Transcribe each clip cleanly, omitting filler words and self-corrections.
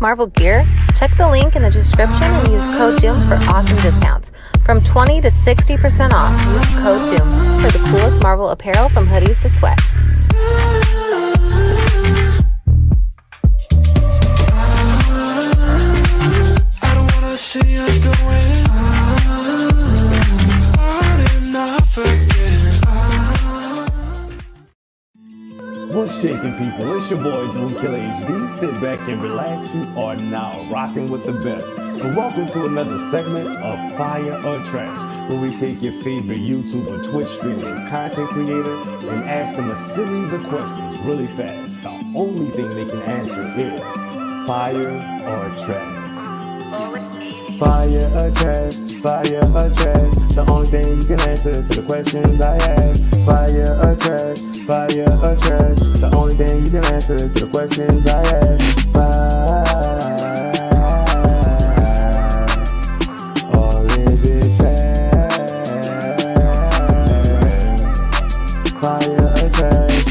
Marvel gear? Check the link in the description and use code DOOM for awesome discounts. From 20 to 60% off, use code DOOM for the coolest Marvel apparel from hoodies to sweats. I don't wanna see us doing What's shaking, people? It's your boy Doom Killer HD. Sit back and relax. You are now rocking with the best. And welcome to another segment of Fire or Trash, where we take your favorite YouTube or Twitch streaming content creator and ask them a series of questions really fast. The only thing they can answer is fire or trash. Fire or trash, fire or trash. The only thing you can answer to the questions I ask. Fire or trash, fire or trash. The only thing you can answer to the questions I ask. Fire or is it trash? Fire or trash.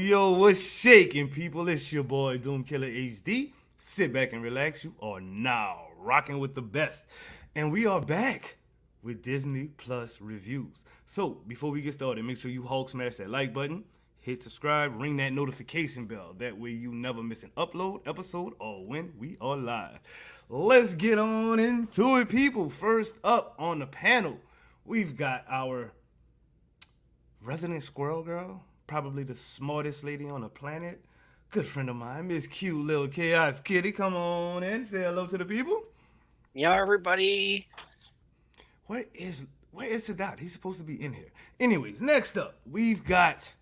Yo, what's shaking, people? It's your boy Doom Killer HD. Sit back and relax. You are now rocking with the best. And we are back with Disney Plus reviews. So, before we get started, make sure you Hulk smash that like button, hit subscribe, ring that notification bell. That way you never miss an upload, episode, or when we are live. Let's get on into it, people. First up on the panel, we've got our resident squirrel girl, probably the smartest lady on the planet. Good friend of mine, Miss Cute Little Chaos Kitty. Come on in, say hello to the people. Yeah, everybody. Where is Sadat? He's supposed to be in here. Anyways, next up, we've got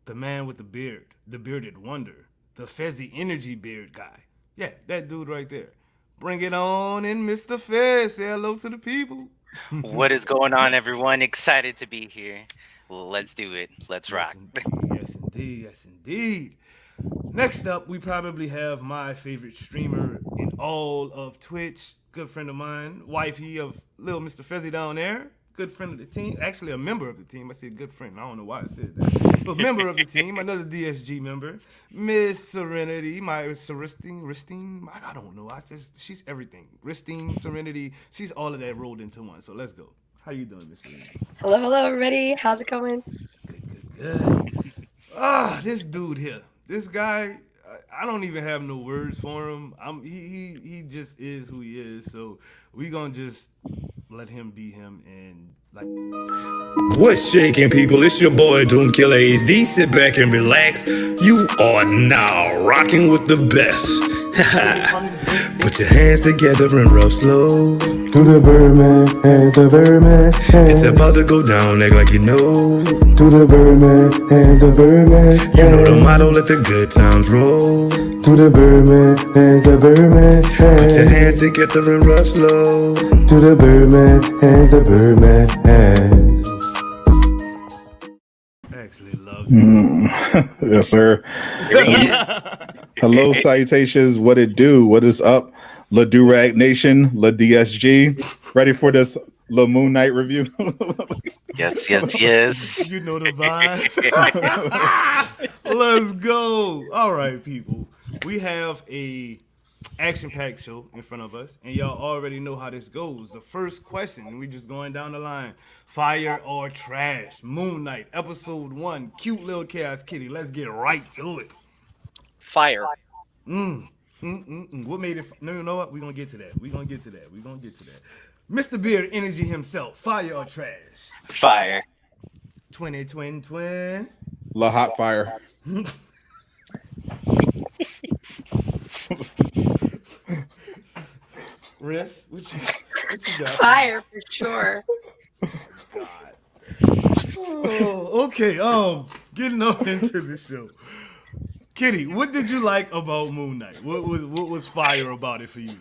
the man with the beard, the bearded wonder, the Fezzy energy beard guy. Yeah, that dude right there. Bring it on in, Mr. Fez. Say hello to the people. What is going on, everyone? Excited to be here. Let's do it. Let's rock. Yes, indeed. Yes, indeed. Next up, we probably have my favorite streamer in all of Twitch. Good friend of mine, wifey of little Mr. Fezzy down there. Good friend of the team. Actually, a member of the team. I said good friend. I don't know why I said that. But member of the team, another DSG member. Miss Serenity, my Ristine. I don't know. She's everything. Ristine, Serenity. She's all of that rolled into one. So let's go. How you doing, Miss Serenity? Hello, everybody. How's it going? Good. This dude here. This guy, I don't even have no words for him. He just is who he is. So we gonna just let him be him and like. What's shaking, people? It's your boy Doom Killer HD. Sit back and relax. You are now rocking with the best. Put your hands together and rub slow. To the Birdman, hands the Birdman, hands. It's about to go down, act like you know. To the Birdman, hands the Birdman, hands. You know the motto, let the good times roll. To the Birdman, hands the Birdman, hands. Put your hands together and rub slow. To the Birdman, hands the Birdman, hands. Actually love you. Yes, sir. Hello, salutations. What it do? What is up? La Durag Nation, La DSG. Ready for this La MoonKnight review? Yes. You know the vibes. Let's go. All right, people. We have a action-packed show in front of us, and y'all already know how this goes. The first question, and we just going down the line. Fire or trash? MoonKnight, episode 1. Cute Little Chaos Kitty. Let's get right to it. Fire. What made it? No, you know what? We're gonna get to that. Mr. Beard Energy himself. Fire or trash? Fire. Twin. La Hot Fire. Riss, what you got? Fire for sure. Oh, okay. Getting on into the show. Kitty, what did you like about MoonKnight? What was fire about it for you?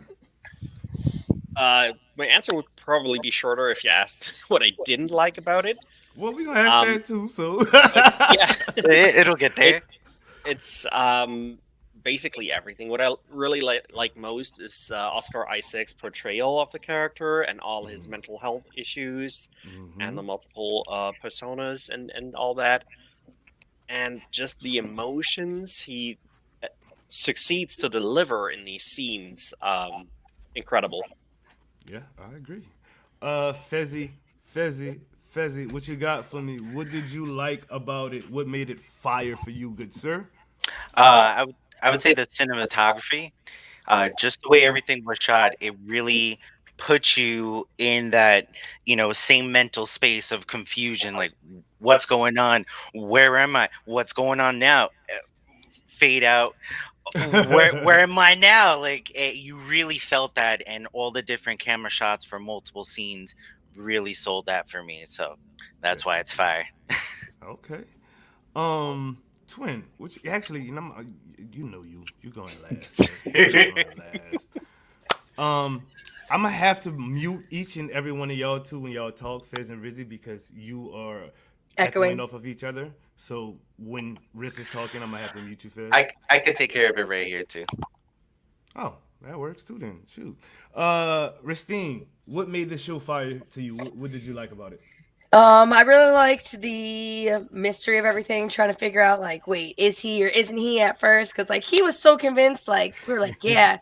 My answer would probably be shorter if you asked what I didn't like about it. Well, we're gonna ask that too. So yeah, it'll get there. It's basically everything. What I really like most is Oscar Isaac's portrayal of the character and all his mental health issues and the multiple personas and all that. And just the emotions he succeeds to deliver in these scenes, incredible. Yeah, I agree. Fezzy, Fezzy, Fezzy, what you got for me? What did you like about it? What made it fire for you, good sir? I would say the cinematography, just the way everything was shot, it really puts you in that, same mental space of confusion. Like, what's going on? Where am I? What's going on now? Fade out. Where am I now? Like, you really felt that, and all the different camera shots for multiple scenes really sold that for me. So that's Yes, why it's fire. okay. Twin, which actually, you going last, sir. You going last. Um, I'm gonna have to mute each and every one of y'all too when y'all talk, Fez and Rizzy, because you are echoing Echoing. off of each other. So when Riz is talking, I'm gonna have to mute you, Fez. I could take care of it right here too. Oh, that works too then. Shoot. Ristine, what made the show fire to you? What did you like about it? I really liked the mystery of everything, trying to figure out like, wait, is he or isn't he at first? Because like he was so convinced, like we were like, yeah,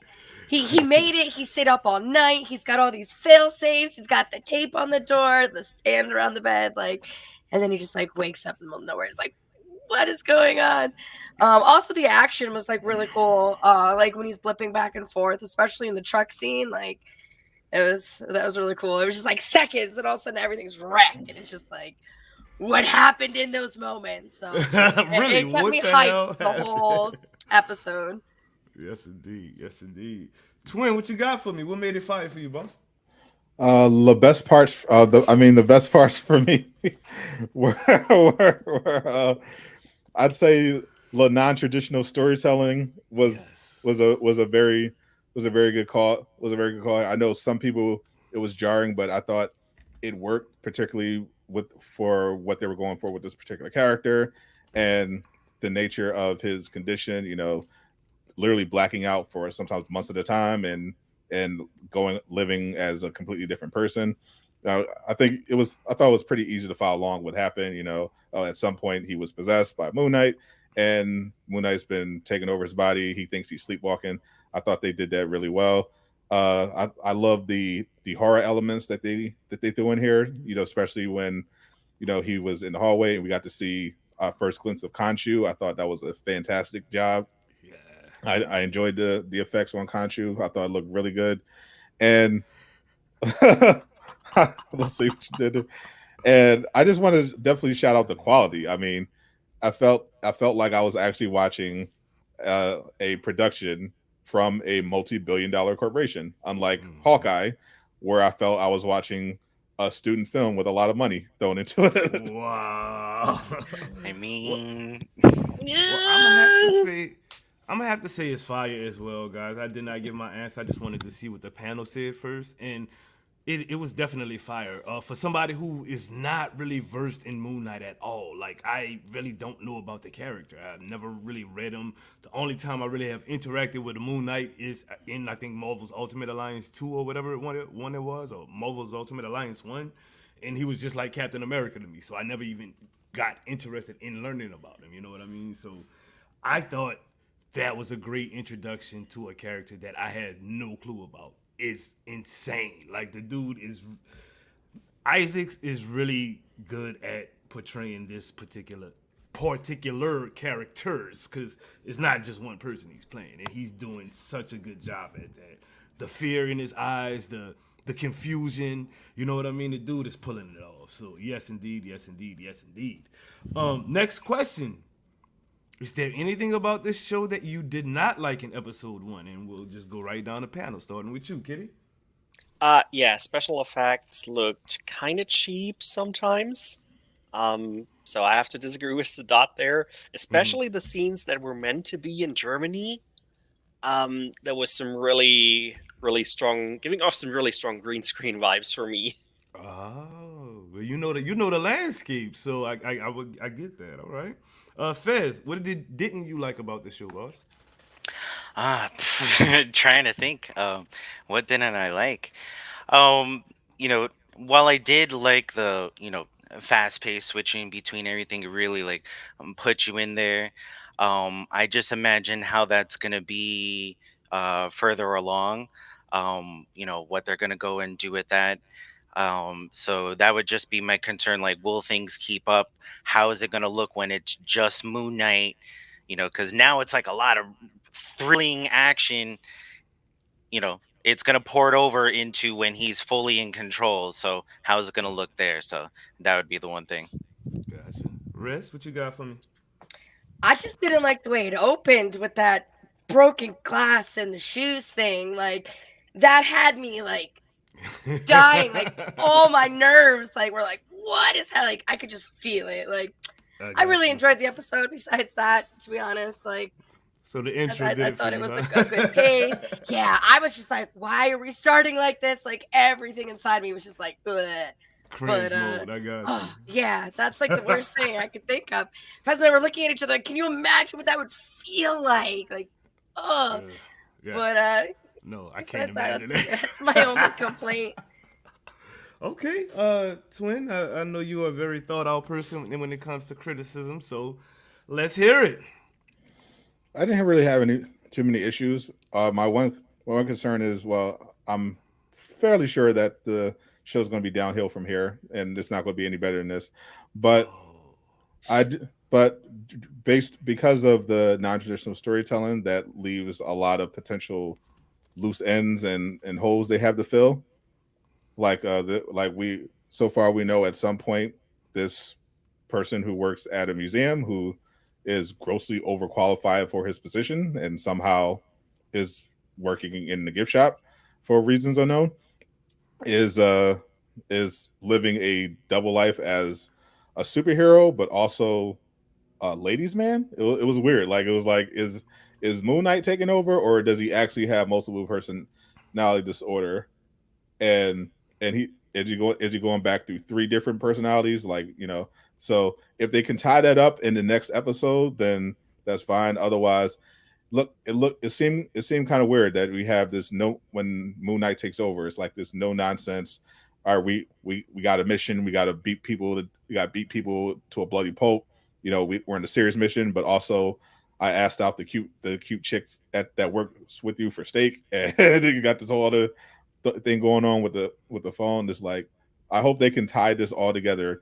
he made it. He stayed up all night. He's got all these fail safes. He's got the tape on the door, the sand around the bed, like, and then he just like wakes up in the middle of nowhere. He's like, what is going on? Also the action was like really cool. Like when he's blipping back and forth, especially in the truck scene, like that was really cool. It was just like seconds, and all of a sudden everything's wrecked, and it's just like what happened in those moments. So Really, it kept what me the hell hyped the whole happened? episode. Yes, indeed. Yes, indeed. Twin, what you got for me? What made it fire for you, boss? The best parts, the best parts for me were I'd say the non-traditional storytelling Yes. was a very good call. Was a very good call. I know some people it was jarring, but I thought it worked particularly for what they were going for with this particular character and the nature of his condition. Literally blacking out for sometimes months at a time and going living as a completely different person. I thought it was pretty easy to follow along what happened. At some point he was possessed by Moon Knight, and Moon Knight's been taking over his body. He thinks he's sleepwalking. I thought they did that really well. I love the horror elements that they threw in here. Especially when he was in the hallway and we got to see our first glimpse of Khonshu. I thought that was a fantastic job. Yeah. I enjoyed the effects on Khonshu. I thought it looked really good, and let's see what you did. And I just want to definitely shout out the quality. I mean, I felt like I was actually watching a production from a multi-billion-dollar corporation, unlike Hawkeye, where I felt I was watching a student film with a lot of money thrown into it. Wow. I mean, Well, I'm gonna have to say it's fire as well, guys. I did not give my answer. I just wanted to see what the panel said first, and it was definitely fire. For somebody who is not really versed in Moon Knight at all, like I really don't know about the character. I've never really read him. The only time I really have interacted with the Moon Knight is in I think Marvel's Ultimate Alliance 2 or whatever one it was, or Marvel's Ultimate Alliance 1, and he was just like Captain America to me. So I never even got interested in learning about him. You know what I mean? So I thought that was a great introduction to a character that I had no clue about. It's insane. Like the dude is Isaacs is really good at portraying this particular characters because it's not just one person he's playing, and he's doing such a good job at that. The fear in his eyes, the confusion, you know what I mean? The dude is pulling it off. So yes indeed, yes indeed, yes indeed. Next question. Is there anything about this show that you did not like in episode 1? And we'll just go right down the panel, starting with you, Kitty. Yeah, special effects looked kind of cheap sometimes. So I have to disagree with the dot there, especially the scenes that were meant to be in Germany. There was some really, really strong, giving off some really strong green screen vibes for me. Oh, well, you know the landscape, so I get that. All right, Fez, what didn't you like about the show, boss? ah, trying to think. What didn't I like? Um, while I did like the fast paced switching between everything, it really like put you in there. I just imagine how that's going to be further along. What they're going to go and do with that. So that would just be my concern. Like, will things keep up? How is it going to look when it's just Moon Knight? Because now it's like a lot of thrilling action. It's going to pour it over into when he's fully in control. So how's it going to look there? So that would be the one thing. Gotcha. Rest, what you got for me? I just didn't like the way it opened with that broken glass and the shoes thing. Like, that had me like dying. Like, all my nerves were like, what is that? Like, I could just feel it. Like, I really enjoyed the episode. Besides that, to be honest, like, so the intro I thought it was a good pace. Yeah, I was just like, why are we starting like this? Like, everything inside me was just like, ugh. Cringe mode. I got you. Yeah, that's like the worst thing I could think of. Fez and I were looking at each other. Can you imagine what that would feel like? Like, Yeah. But no, I can't imagine that. That's my only complaint. Okay, Twin, I know you are a very thought out person when it comes to criticism, so let's hear it. I didn't really have too many issues. My one concern is, well, I'm fairly sure that the show's going to be downhill from here, and it's not going to be any better than this. But because of the non-traditional storytelling, that leaves a lot of potential loose ends and holes they have to fill. So far we know at some point this person who works at a museum who is grossly overqualified for his position and somehow is working in the gift shop for reasons unknown is living a double life as a superhero but also a ladies man. It was weird. Like, it was like, is Moon Knight taking over, or does he actually have multiple personality disorder? And he is he going back through 3 different personalities? Like, so if they can tie that up in the next episode, then that's fine. Otherwise, it seemed kind of weird that we have this when Moon Knight takes over, it's like this no nonsense. All right, we got a mission. We got to beat people. We got to beat people to a bloody pulp. We're in a serious mission, but also I asked out the cute chick that works with you for steak, and you got this whole other thing going on with the phone. It's like, I hope they can tie this all together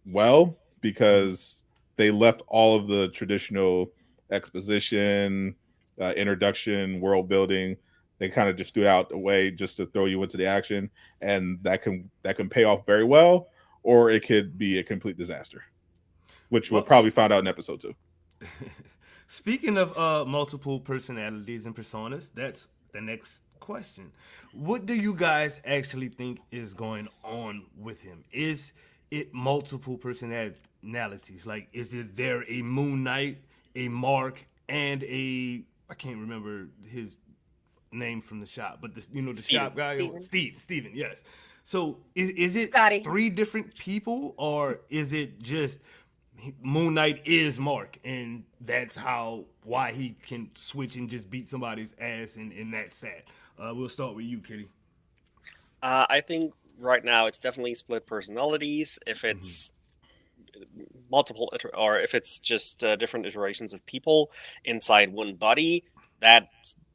well, because they left all of the traditional exposition, introduction, world building. They kind of just threw out the way just to throw you into the action, and that can pay off very well, or it could be a complete disaster, which we'll probably find out in episode 2. Speaking of multiple personalities and personas, that's the next question. What do you guys actually think is going on with him? Is it multiple personalities? Like, is it there a Moon Knight, a Mark, and I can't remember his name from the shop, but the Steven. Shop guy, Steven, yes. So is it Scotty. 3 different people, or is it just Moon Knight is Mark, and that's why he can switch and just beat somebody's ass, and that's that? We'll start with you, Kitty. I think right now it's definitely split personalities. If it's multiple, or if it's just different iterations of people inside one body, that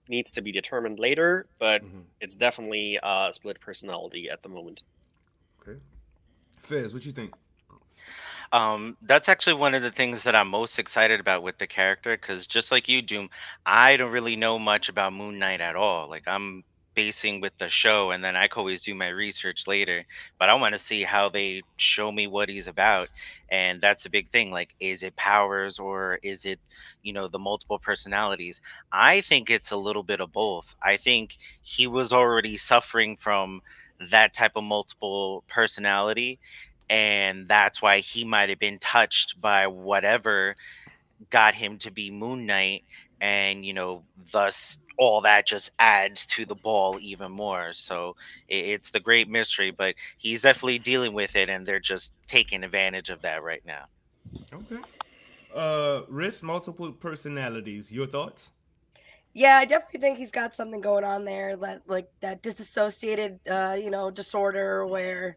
needs to be determined later. But it's definitely split personality at the moment. Okay, Fez, what you think? That's actually one of the things that I'm most excited about with the character, because just like you, Doom, I don't really know much about Moon Knight at all. Like, I'm basing with the show, and then I can always do my research later. But I want to see how they show me what he's about, and that's a big thing. Like, is it powers, or is it, the multiple personalities? I think it's a little bit of both. I think he was already suffering from that type of multiple personality, and that's why he might have been touched by whatever got him to be Moon Knight, and thus all that just adds to the ball even more. So it's the great mystery, but he's definitely dealing with it, and they're just taking advantage of that right now. Okay. Risk multiple personalities. Your thoughts? Yeah, I definitely think he's got something going on there, that disassociated, disorder where,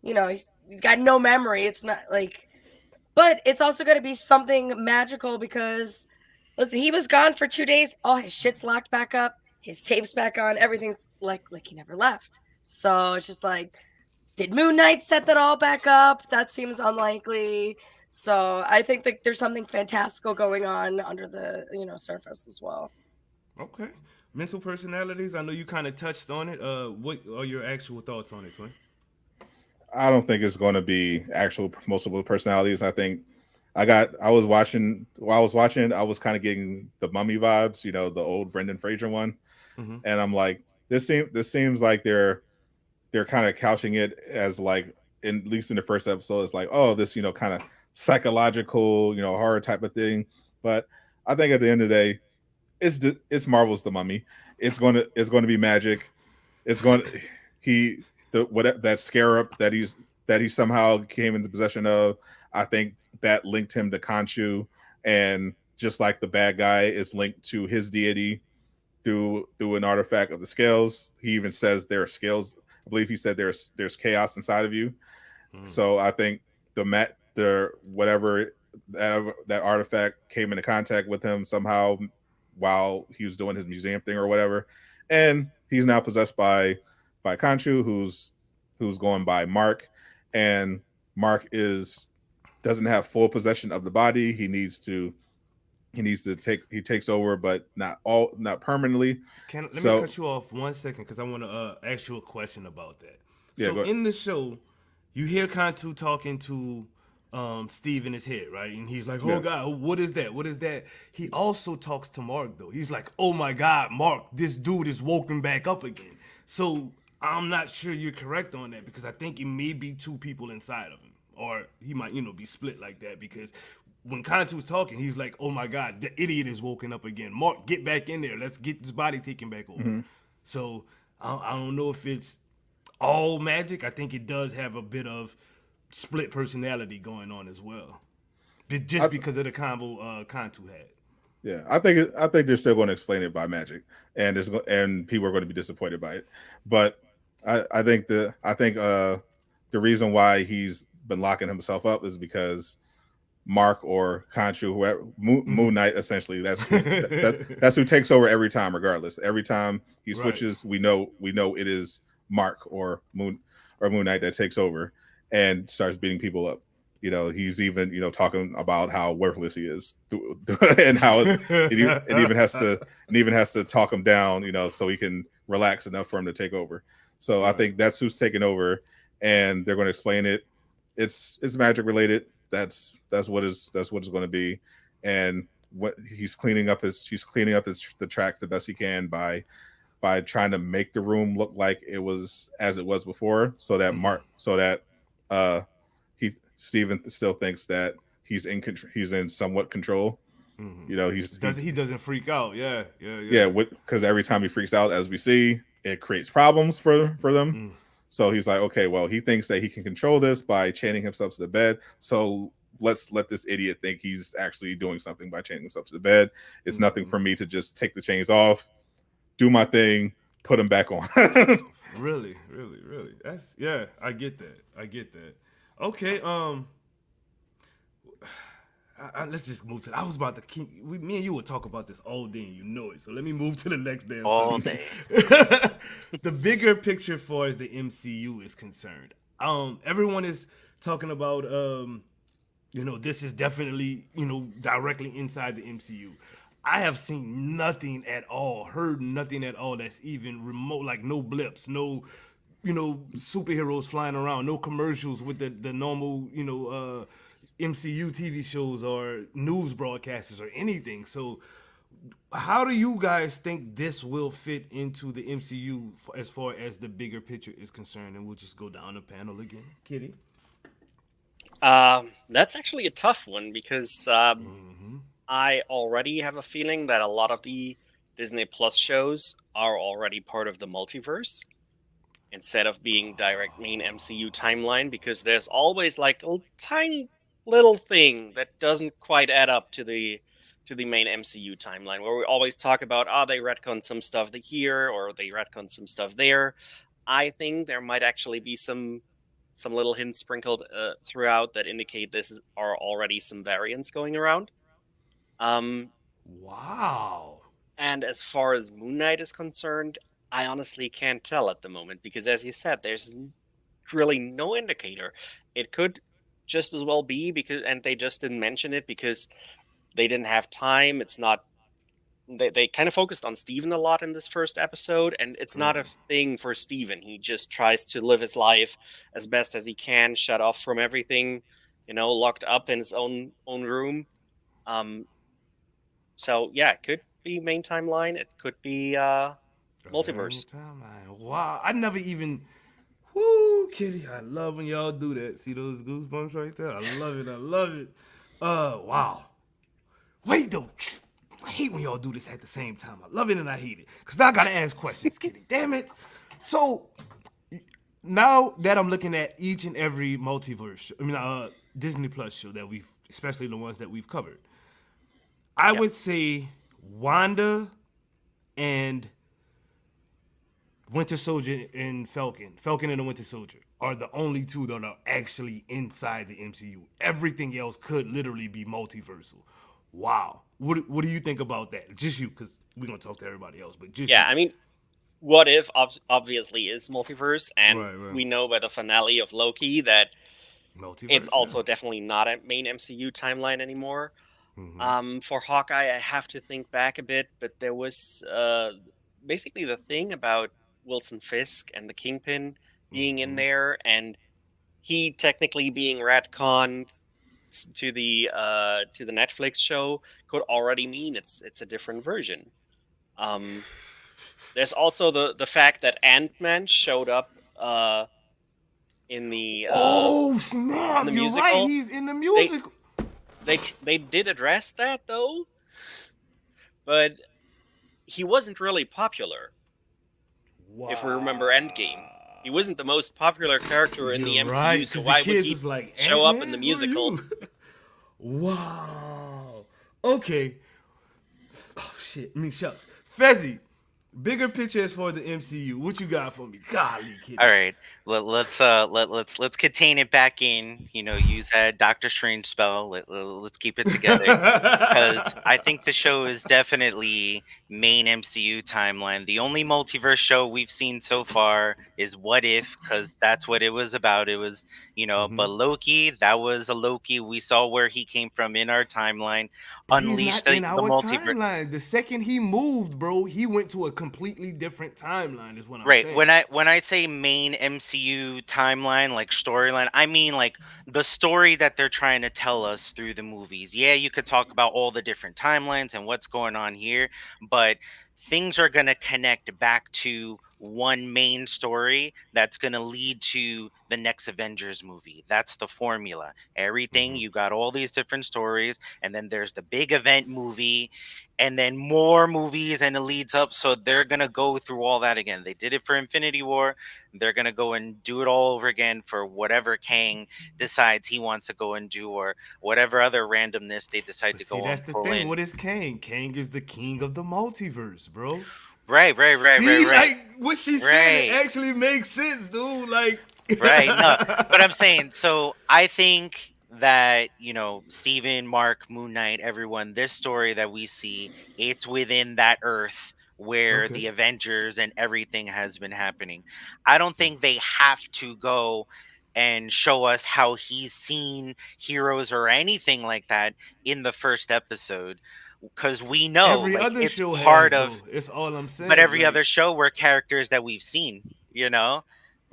he's got no memory. It's not like But it's also going to be something magical because, listen, he was gone for 2 days. All his shit's locked back up. His tape's back on. Everything's like he never left. So it's just like, did Moon Knight set that all back up? That seems unlikely. So I think that there's something fantastical going on under the surface as well. Okay. Mental personalities. I know you kind of touched on it. What are your actual thoughts on it, Twin? I don't think it's going to be actual multiple personalities. I think I was watching while I was watching it, I was kind of getting the Mummy vibes, the old Brendan Fraser one, and I'm like, this seems like they're kind of couching it as like, at least in the first episode, it's like, oh, this kind of psychological horror type of thing. But I think at the end of the day, it's Marvel's The Mummy. It's going to be magic. It's going to that scarab that he somehow came into possession of. I think that linked him to Khonshu, and just like the bad guy is linked to his deity through an artifact of the scales. He even says there are scales. I believe he said there's chaos inside of you. So I think whatever that artifact came into contact with him somehow while he was doing his museum thing or whatever, and he's now possessed by Khonshu, who's going by Mark, and Mark doesn't have full possession of the body. He takes over, but not permanently. Let me cut you off 1 second because I want to ask you a question about that. Yeah, so in the show, you hear Khonshu talking to Steve in his head, right? And he's like, "Oh God, what is that? What is that?" He also talks to Mark though. He's like, "Oh my God, Mark, this dude is woken back up again." So I'm not sure you're correct on that because I think it may be two people inside of him, or he might, be split like that. Because when Khonshu's talking, he's like, "Oh my God, the idiot is woken up again. Mark, get back in there. Let's get this body taken back over." So I don't know if it's all magic. I think it does have a bit of split personality going on as well, because of the combo Khonshu had. Yeah, I think they're still going to explain it by magic, and people are going to be disappointed by it. But I think the reason why he's been locking himself up is because Mark or Khonshu, whoever, Moon Knight, essentially, that's who takes over every time, regardless. Every time he switches, we know it is Mark or Moon Knight that takes over and starts beating people up. He's even talking about how worthless he is, and how it even has to talk him down, so he can relax enough for him to take over. So I think that's who's taking over, and they're going to explain it. It's magic related. That's what it's going to be, and what she's cleaning up the tracks the best he can by trying to make the room look like it was as it was before, so that Steven still thinks that he's in somewhat control. He doesn't freak out. Yeah. Because every time he freaks out, as we see, it creates problems for them. So he's like, okay, well, he thinks that he can control this by chaining himself to the bed. So let's let this idiot think he's actually doing something by chaining himself to the bed. It's nothing for me to just take the chains off, do my thing, put him back on. Really. That's I get that. Okay, let's just move to. I was about to. Me and you would talk about this all day, and you know it. So let me move to the next damn. All day. The bigger picture, for as the MCU is concerned, everyone is talking about. This is definitely directly inside the MCU. I have seen nothing at all, heard nothing at all that's even remote, like no blips, no. Superheroes flying around, no commercials with the normal, MCU TV shows or news broadcasters or anything. So how do you guys think this will fit into the MCU as far as the bigger picture is concerned? And we'll just go down the panel again. Kitty? That's actually a tough one because I already have a feeling that a lot of the Disney Plus shows are already part of the multiverse, instead of being direct main MCU timeline, because there's always like a tiny little thing that doesn't quite add up to the main MCU timeline, where we always talk about, they retcon some stuff here or they retcon some stuff there. I think there might actually be some some little hints sprinkled throughout that indicate are already some variants going around. Wow. And as far as Moon Knight is concerned, I honestly can't tell at the moment because, as you said, there's really no indicator. It could just as well be because, and they just didn't mention it because they didn't have time. It's not. They kind of focused on Steven a lot in this first episode, and it's not a thing for Steven. He just tries to live his life as best as he can, shut off from everything, locked up in his own room. So yeah, it could be main timeline. It could be multiverse. Timeline. Wow. I never even. Woo, Kitty. I love when y'all do that. See those goosebumps right there? I love it. I love it. Wow. Wait, though. I hate when y'all do this at the same time. I love it and I hate it. Because now I got to ask questions, Kitty. Damn it. So, now that I'm looking at each and every multiverse, Disney Plus show that especially the ones that we've covered, I would say Wanda and Winter Soldier and Falcon and the Winter Soldier are the only two that are actually inside the MCU. Everything else could literally be multiversal. Wow. What do you think about that? Just you, because we're going to talk to everybody else, but just you. What If obviously is multiverse, and we know by the finale of Loki that it's also definitely not a main MCU timeline anymore. For Hawkeye, I have to think back a bit, but there was basically the thing about Wilson Fisk and the Kingpin being in there, and he technically being retconned to the Netflix show could already mean it's a different version. There's also the fact that Ant-Man showed up in the oh snap! in the You're musical. right. He's in the musical. They did address that though, but he wasn't really popular. Wow. If we remember Endgame, he wasn't the most popular character in the MCU, right, so why would he show up in the Ant-Man? musical? Wow. Okay. Oh shit. Shucks. Fezzy, bigger picture as for the MCU. What you got for me? Golly, kid. All right, let's contain it back in. Use that Doctor Strange spell. Let's keep it together because I think the show is definitely main MCU timeline. The only multiverse show we've seen so far is What If, because that's what it was about. It was but Loki, that was a Loki. We saw where he came from in our timeline. But Unleashed he's not in the our multiverse. timeline. The second he moved, bro, he went to a completely different timeline. Is what I'm Right. saying. When I say main MCU timeline, like storyline, I mean like the story that they're trying to tell us through the movies. Yeah, you could talk about all the different timelines and what's going on here, but things are going to connect back to one main story that's going to lead to the next Avengers movie. That's the formula. Everything, you got all these different stories, and then there's the big event movie, and then more movies, and it leads up. So they're going to go through all that again. They did it for Infinity War. They're going to go and do it all over again for whatever Kang decides he wants to go and do, or whatever other randomness they decide to go that's and the pull thing. in. What is Kang? Kang is the king of the multiverse, bro. Right. See, like what she said, it Right. actually makes sense, dude. Like, Right. No, but I'm saying, so I think that, Steven, Mark, Moon Knight, everyone, this story that we see, it's within that Earth where Okay. the Avengers and everything has been happening. I don't think they have to go and show us how he's seen heroes or anything like that in the first episode, because we know every like other it's show part has of. though. It's all I'm saying. But every Like, other show were characters that we've seen,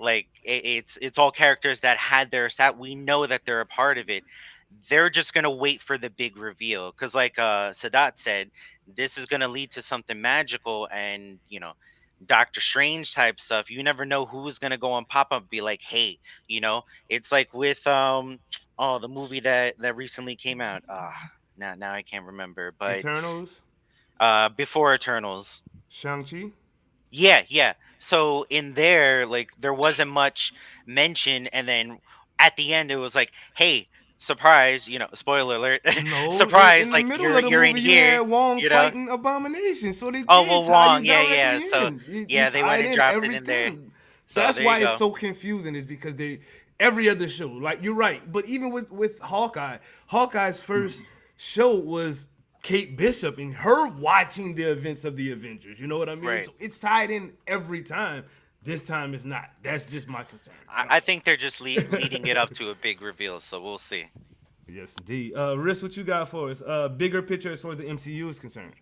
like it's all characters that had their sat. We know that they're a part of it. They're just gonna wait for the big reveal, because like Sadat said, this is gonna lead to something magical, and Doctor Strange type stuff. You never know who's gonna go and pop up and be like, hey, it's like with oh, the movie that recently came out. Now I can't remember, but Eternals, before Eternals. Shang-Chi. Yeah. So in there, like, there wasn't much mention, and then at the end, it was like, "Hey, surprise!" Spoiler alert. No, Surprise! in the Like middle of the you're in movie, you here. had Wong fighting Abomination, so they Oh, did well, tie Wong. you Yeah, directly yeah. So in. You yeah, they tied went and in dropped it in there. everything. So That's there you why it's go. so confusing, is because every other show. Like you're right, but even with Hawkeye's first show was Kate Bishop and her watching the events of the Avengers. You know what I mean? Right. So it's tied in every time. This time it's not. That's just my concern. I think they're just leading it up to a big reveal, so we'll see. Yes, indeed. Riss, what you got for us? Bigger picture as far as the MCU is concerned.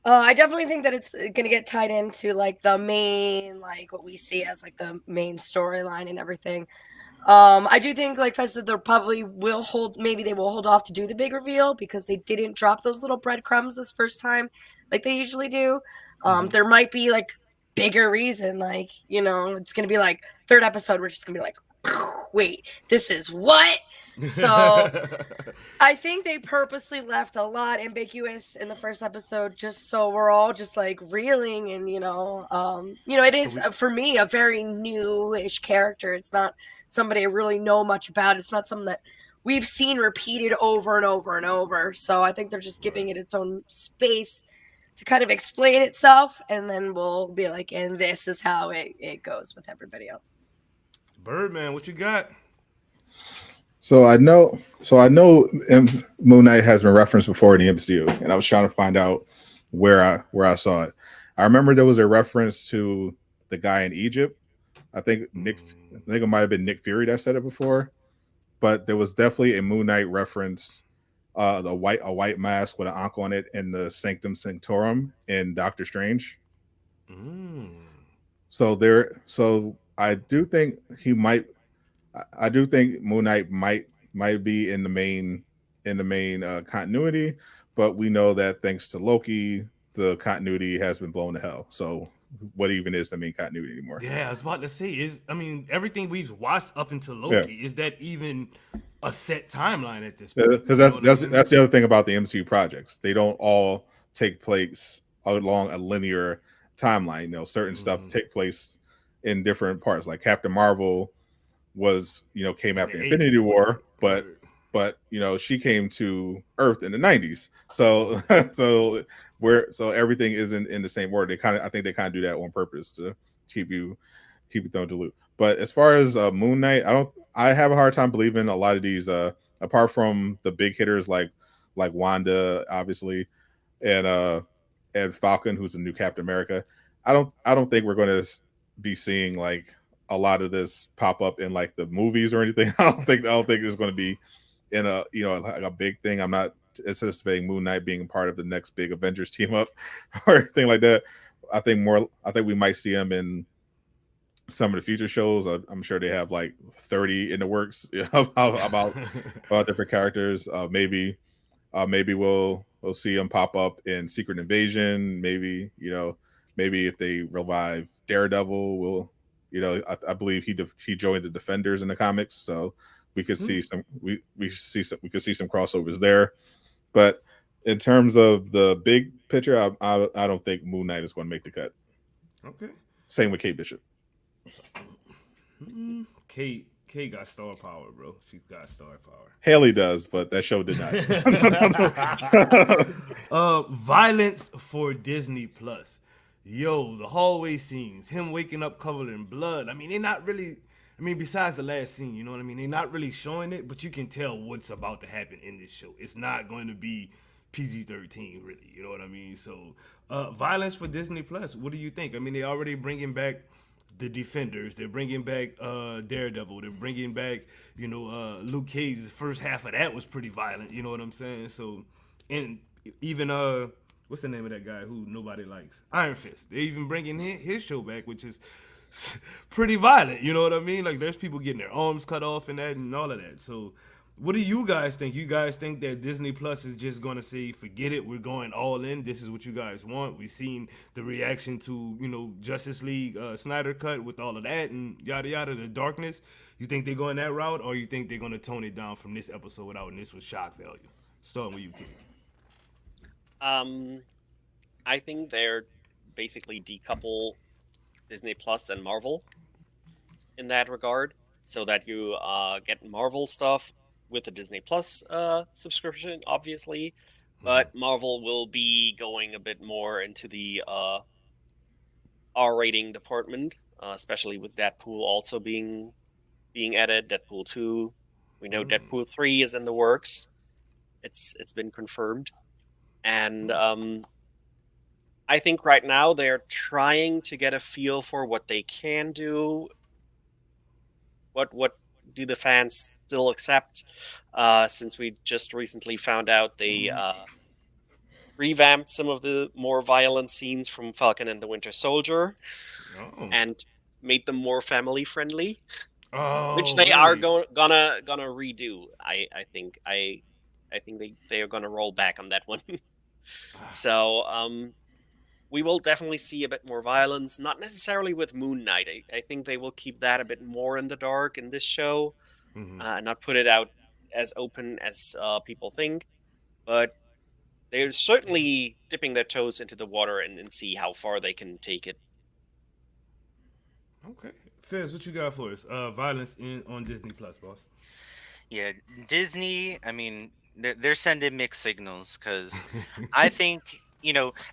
I definitely think that it's gonna get tied into like the main, like what we see as like the main storyline and everything. I do think, like Fez said, they probably will maybe they will hold off to do the big reveal because they didn't drop those little breadcrumbs this first time like they usually do. There might be like bigger reason, like, it's gonna be like third episode, we're just gonna be like, wait, this is what? So I think they purposely left a lot ambiguous in the first episode just so we're all just like reeling and it is for me a very new-ish character. It's not somebody I really know much about. It's not something that we've seen repeated over and over and over. So I think they're just giving it its own space to kind of explain itself, and then we'll be like, and this is how it goes with everybody else. Birdman, what you got? So I know Moon Knight has been referenced before in the MCU, and I was trying to find out where I saw it. I remember there was a reference to the guy in Egypt. I think it might have been Nick Fury that said it before, but there was definitely a Moon Knight reference. A white mask with an ankh on it in the Sanctum Sanctorum in Doctor Strange. So I do think he might. I do think Moon Knight might be in the main continuity, but we know that thanks to Loki, the continuity has been blown to hell. So what even is the main continuity anymore? Yeah, I was about to say everything we've watched up until Loki, is that even a set timeline at this point? Because that's the other thing about the MCU projects. They don't all take place along a linear timeline. Certain stuff take place in different parts. Like Captain Marvel came after Infinity War, but she came to Earth in the 90s. So everything isn't in the same order. I think they kind of do that on purpose to keep you thrown to loop. But as far as Moon Knight, I have a hard time believing a lot of these apart from the big hitters like Wanda, obviously, and Falcon, who's the new Captain America. I don't think we're going to be seeing like a lot of this pop up in like the movies or anything. I don't think it's going to be in like a big thing. I'm not anticipating Moon Knight being part of the next big Avengers team up or anything like that. I think we might see him in some of the future shows. I'm sure they have like 30 in the works about different characters. Maybe we'll see him pop up in Secret Invasion. Maybe if they revive Daredevil, I believe he joined the Defenders in the comics, so we could see some crossovers there. But in terms of the big picture, I don't think Moon Knight is going to make the cut. Okay. Same with Kate Bishop. Kate got star power, bro. She's got star power. Haley does, but that show did not. Violence for Disney Plus. Yo, the hallway scenes, him waking up covered in blood. I mean, they're not really. I mean, besides the last scene, you know what I mean? They're not really showing it, but you can tell what's about to happen in this show. It's not going to be PG-13, really. You know what I mean? So, violence for Disney Plus. What do you think? I mean, they're already bringing back the Defenders. They're bringing back Daredevil. They're bringing back, Luke Cage. The first half of that was pretty violent. You know what I'm saying? So, and even what's the name of that guy who nobody likes? Iron Fist. They're even bringing his show back, which is pretty violent. You know what I mean? Like, there's people getting their arms cut off and that and all of that. So, what do you guys think? You guys think that Disney Plus is just going to say, forget it, we're going all in, this is what you guys want? We've seen the reaction to, Justice League Snyder Cut with all of that and yada yada, the darkness. You think they're going that route, or you think they're going to tone it down from this episode out and this was shock value? Starting with you, Kid. I think they're basically decouple Disney Plus and Marvel in that regard, so that you get Marvel stuff with the Disney Plus subscription, obviously, but Marvel will be going a bit more into the R rating department, especially with Deadpool also being being added. Deadpool 2. We know Deadpool 3 is in the works. It's been confirmed. And I think right now they're trying to get a feel for what they can do. What do the fans still accept? Since we just recently found out they revamped some of the more violent scenes from Falcon and the Winter Soldier and made them more family friendly, which they are gonna redo. I think they are gonna roll back on that one. So we will definitely see a bit more violence, not necessarily with Moon Knight. I think they will keep that a bit more in the dark in this show, and not put it out as open as people think. But they're certainly dipping their toes into the water and see how far they can take it. Okay. Fez, what you got for us? Violence on Disney Plus, boss. Yeah, Disney, I mean, they're sending mixed signals because I think,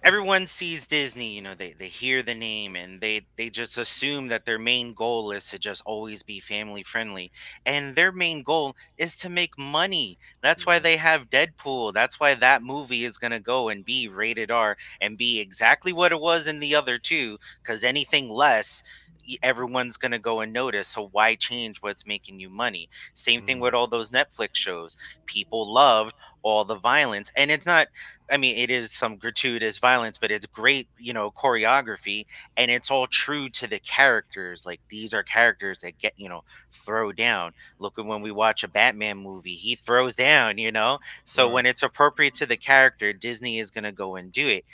everyone sees Disney, they hear the name and they just assume that their main goal is to just always be family friendly. And their main goal is to make money. That's why they have Deadpool. That's why that movie is going to go and be rated R and be exactly what it was in the other two, because anything less, everyone's going to go and notice. So why change what's making you money? Same thing with all those Netflix shows. People loved all the violence, and it's not, I mean, it is some gratuitous violence, but it's great, choreography, and it's all true to the characters. Like, these are characters that get, throw down. Look at when we watch a Batman movie, he throws down, So when it's appropriate to the character, Disney is going to go and do it.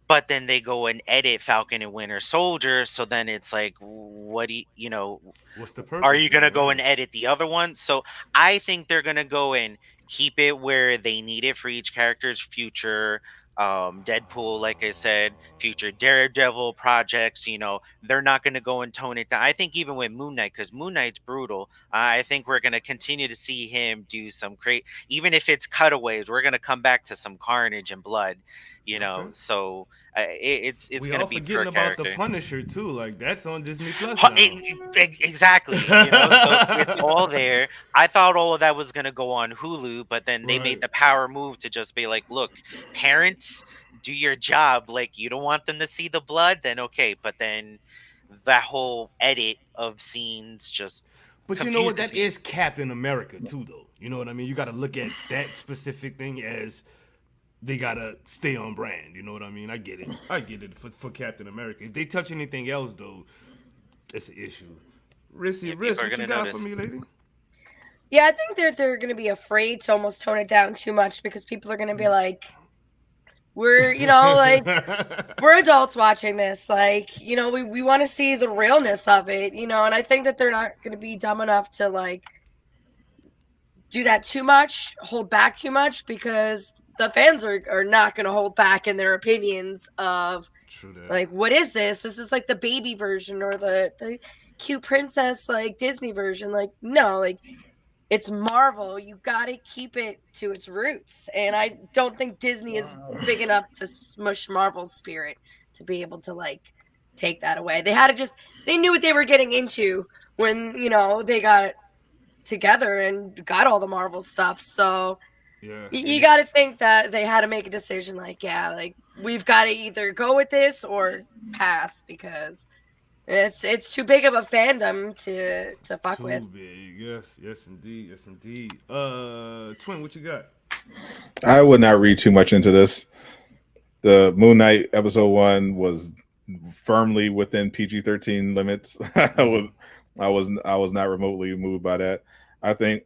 But then they go and edit Falcon and Winter Soldier, so then it's like, what do what's the purpose? are you gonna go and edit the other one? So I think they're gonna go and keep it where they need it for each character's future. Deadpool, like I said, future Daredevil projects. They're not gonna go and tone it down. I think even with Moon Knight, because Moon Knight's brutal. I think we're gonna continue to see him do some great, even if it's cutaways. We're gonna come back to some carnage and blood. So it's we gonna all be per forgetting about character. the Punisher too. Like, that's on Disney Plus Pu- now. Exactly. So it's all there. I thought all of that was gonna go on Hulu, but then they made the power move to just be like, look, parents, do your job. Like, you don't want them to see the blood, then okay. But then that whole edit of scenes just But you know what? That confuses me. is Captain America too, though. You know what I mean? You got to look at that specific thing as they gotta stay on brand. You know what I mean? I get it for Captain America. If they touch anything else, though, it's an issue. Rissy, people Riss, are what you gonna got notice. for me, lady? Yeah, I think they're going to be afraid to almost tone it down too much because people are going to be like, we're adults watching this. Like, we want to see the realness of it, and I think that they're not going to be dumb enough to like do that too much, hold back too much, because the fans are not going to hold back in their opinions of like, what is this? This is like the baby version or the cute princess like Disney version. Like, no, like, it's Marvel. You got to keep it to its roots. And I don't think Disney is big enough to smush Marvel's spirit to be able to like take that away. They knew what they were getting into when, they got together and got all the Marvel stuff. So you got to think that they had to make a decision like, yeah, like, we've got to either go with this or pass, because it's too big of a fandom to fuck with. Too big. Yes, indeed. Twin, what you got? I would not read too much into this. The Moon Knight episode 1 was firmly within PG-13 limits. I was not remotely moved by that. I think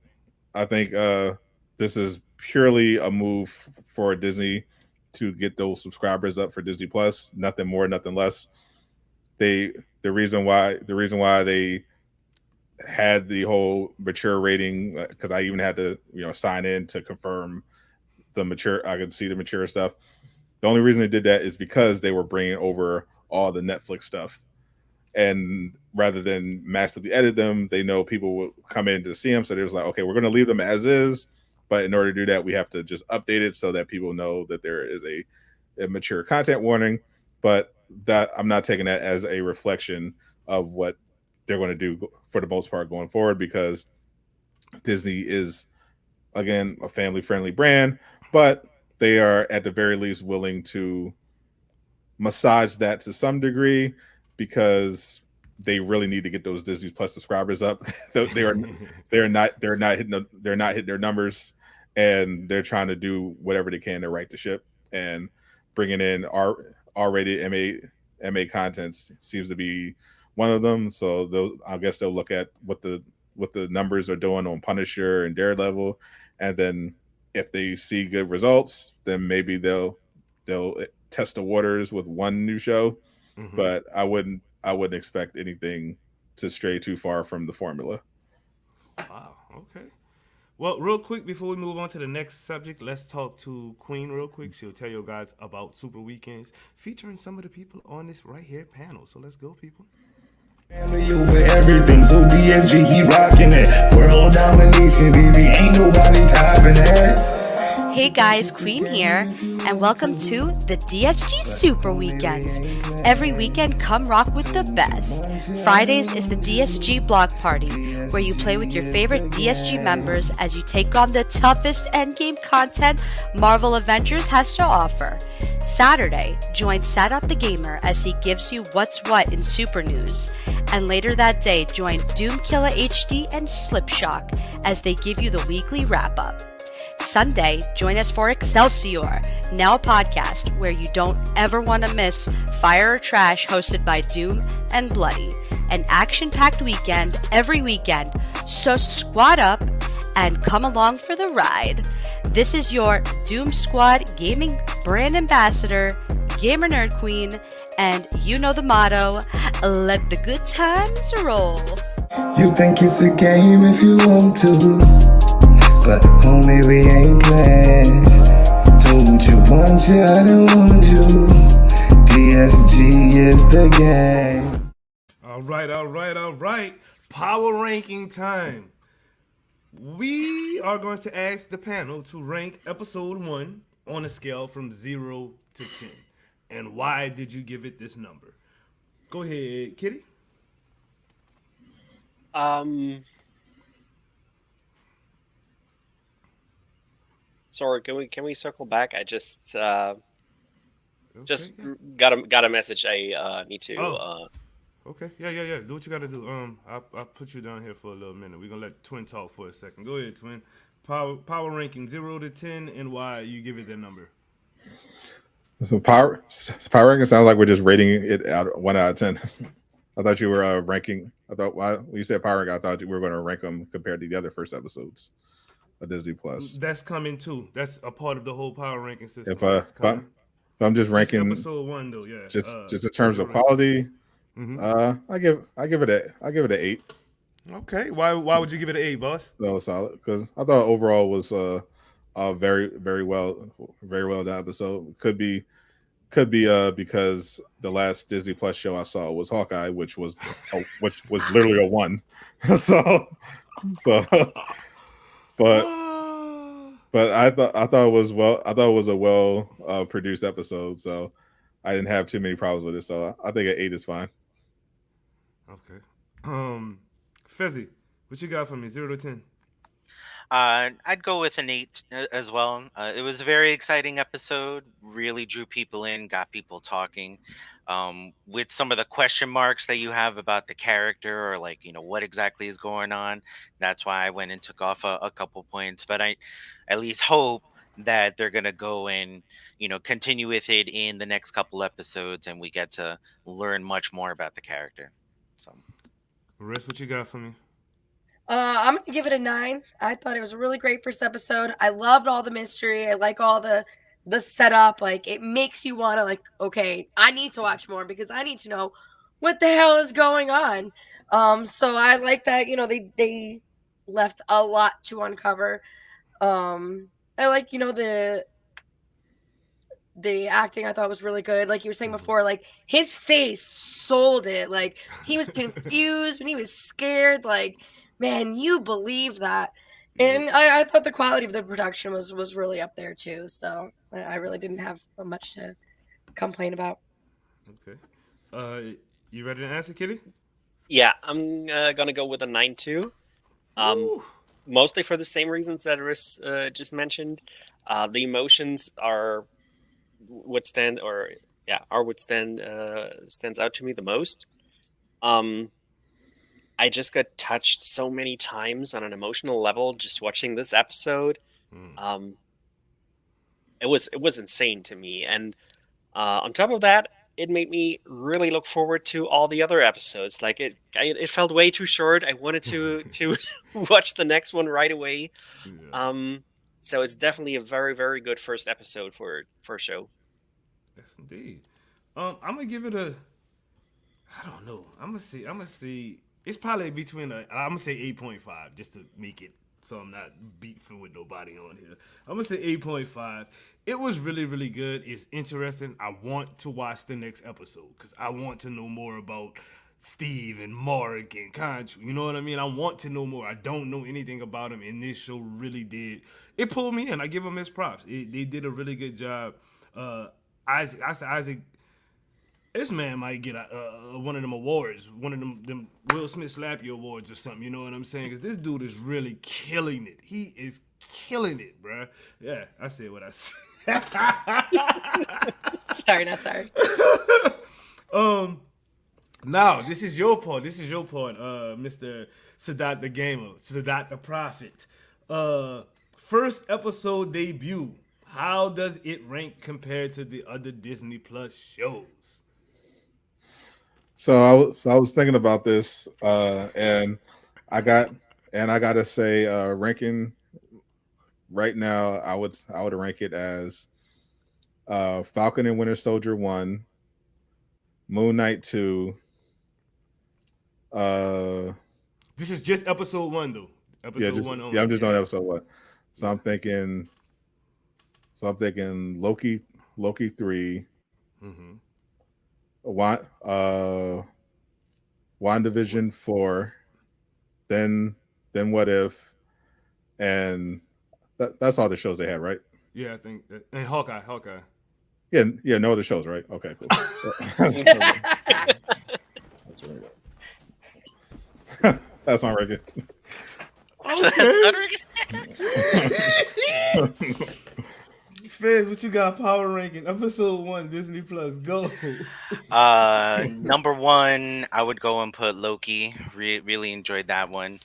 this is purely a move for Disney to get those subscribers up for Disney Plus. Nothing more, nothing less. The reason why they had the whole mature rating, because I even had to sign in to confirm the mature. I could see the mature stuff. The only reason they did that is because they were bringing over all the Netflix stuff, and rather than massively edit them, they know people will come in to see them. So they was like, okay, we're going to leave them as is, but in order to do that, we have to just update it so that people know that there is a mature content warning. But that I'm not taking that as a reflection of what they're going to do for the most part going forward, because Disney is, again, a family friendly brand, but they are at the very least willing to massage that to some degree, because they really need to get those Disney Plus subscribers up. They're not hitting their numbers, and they're trying to do whatever they can to right the ship, and bringing in R-rated MA content seems to be one of them. So I guess they'll look at what the numbers are doing on Punisher and Daredevil, and then if they see good results, then maybe they'll test the waters with one new show. Mhm. But I wouldn't expect anything to stray too far from the formula. Wow. Okay. Well, real quick before we move on to the next subject, let's talk to Queen real quick. She'll tell you guys about Super Weekends, featuring some of the people on this right here panel. So let's go, people. Family over everything, so DSG he rocking it. World domination, baby, ain't nobody topping that. Hey guys, Queen here, and welcome to the DSG Super Weekends. Every weekend, come rock with the best. Fridays is the DSG Block Party, where you play with your favorite DSG members as you take on the toughest endgame content Marvel Avengers has to offer. Saturday, join Sadat the Gamer as he gives you what's what in Super News. And later that day, join Doomkiller HD and Slipshock as they give you the weekly wrap-up. Sunday, join us for Excelsior, now a podcast where you don't ever want to miss Fire or Trash, hosted by Doom and Bloody. An action-packed weekend every weekend, so squad up and come along for the ride. This is your Doom Squad gaming brand ambassador, Gamer Nerd Queen, and you know the motto, let the good times roll. You think it's a game if you want to, but homie, we ain't playing. Told you want you, I don't want you. DSG is the game. All right. Power ranking time. We are going to ask the panel to rank episode 1 on a scale from 0 to 10. And why did you give it this number? Go ahead, Kitty. Sorry, can we circle back? I just got a message. I need to. Okay. Yeah. Do what you gotta do. I'll put you down here for a little minute. We're gonna let Twin talk for a second. Go ahead, Twin. Power ranking 0 to 10, and why you give it that number. So power ranking sounds like we're just rating it out 1 out of 10. I thought you were ranking. I thought when you said power ranking, I thought you were going to rank them compared to the other first episodes of Disney Plus. That's coming too. That's a part of the whole power ranking system. If I'm just ranking episode 1 though, yeah. Just in terms of quality, I give it an 8. Okay. Why would you give it an 8, boss? That was solid, because I thought overall was very well done episode. Could be because the last Disney Plus show I saw was Hawkeye, which was literally a 1. so but I thought it was a well produced episode, so I didn't have too many problems with it. So I think an 8 is fine. Okay. Fezzy, what you got for me? 0 to 10. I'd go with an 8 as well. It was a very exciting episode. Really drew people in, got people talking. With some of the question marks that you have about the character, or what exactly is going on. That's why I went and took off a couple points. But I at least hope that they're gonna go and continue with it in the next couple episodes, and we get to learn much more about the character. So, Riz, what you got for me? I'm gonna give it a 9. I thought it was a really great first episode. I loved all the mystery. I like all the setup. Like, it makes you want to okay, I need to watch more because I need to know what the hell is going on. So I like that. They left a lot to uncover. I like the acting. I thought was really good. Like you were saying before, his face sold it. Like, he was confused when he was scared. Like, man, you believe that. And I thought the quality of the production was really up there too. So I really didn't have much to complain about. Okay. You ready to answer, Kitty? Yeah, I'm gonna go with a 9 too. Mostly for the same reasons that Riz just mentioned. The emotions are what stand or yeah are what stands out to me the most. Um, I just got touched so many times on an emotional level just watching this episode. Um, it was insane to me, and on top of that, it made me really look forward to all the other episodes. Like it felt way too short. I wanted to watch the next one right away. Um, so it's definitely a very very good first episode for a show. Yes, indeed. I'm gonna give it a. I don't know. I'm gonna see. I'm gonna see. It's probably between a. I'm gonna say 8.5 just to make it so I'm not beefing with nobody on here. I'm gonna say 8.5. It was really really good. It's interesting. I want to watch the next episode because I want to know more about Steve and Mark and Conchu. You know what I mean? I want to know more. I don't know anything about him, and this show really did. It pulled me in. I give him his props. They did a really good job. Isaac, I said Isaac. This man might get one of them awards, one of them Will Smith Slappy Awards or something. You know what I'm saying? Because this dude is really killing it. He is killing it, bruh. Yeah, I said what I said. Sorry, not sorry. Now this is your part. Mr. Sadat the Gamer, Sadat the Prophet. First episode debut. How does it rank compared to the other Disney Plus shows? So I was thinking about this, and I gotta say, ranking right now, I would rank it as Falcon and Winter Soldier 1, MoonKnight 2. This is just episode 1 though. Episode 1 only. I'm just doing episode 1. So I'm thinking Loki 3. WandaVision 4, then What If, and that's all the shows they had, right? Yeah, I think and Hawkeye. Yeah, no other shows, right? Okay, cool. That's my record. Okay. Fez, what you got? Power ranking episode 1 Disney Plus. Go. Number 1, I would go and put Loki. Really enjoyed that one.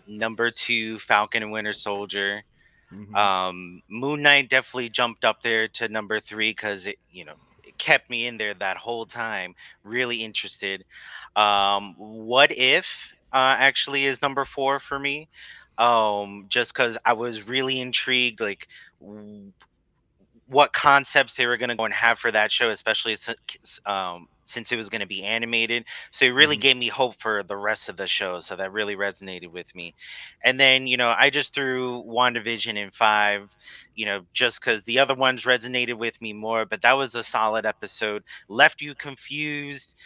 Number 2, Falcon and Winter Soldier. Moon Knight definitely jumped up there to number 3 because it kept me in there that whole time. Really interested. What If actually is number 4 for me. Just because I was really intrigued, like what concepts they were going to go and have for that show, especially since it was going to be animated. So it really gave me hope for the rest of the show. So that really resonated with me. And then, I just threw WandaVision in 5, just because the other ones resonated with me more. But that was a solid episode. Left you confused.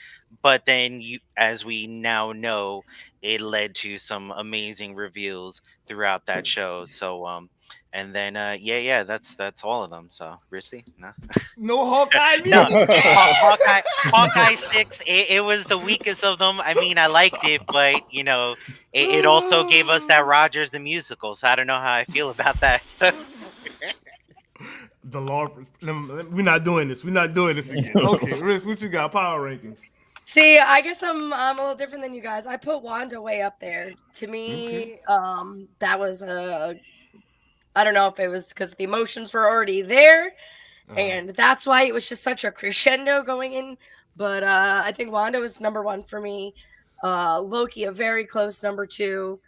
But then, as we now know, it led to some amazing reveals throughout that show. So, and then, that's all of them. So, Risty, no, No Hawkeye. no, Hawkeye 6. It was the weakest of them. I mean, I liked it, but it also gave us that Rogers the musical. So I don't know how I feel about that. The law. We're not doing this. We're not doing this again. Okay, Riz, what you got? Power rankings. See, I guess I'm a little different than you guys. I put Wanda way up there. To me, that was I don't know if it was because the emotions were already there, and that's why it was just such a crescendo going in. But I think Wanda was number 1 for me. Loki, a very close number 2.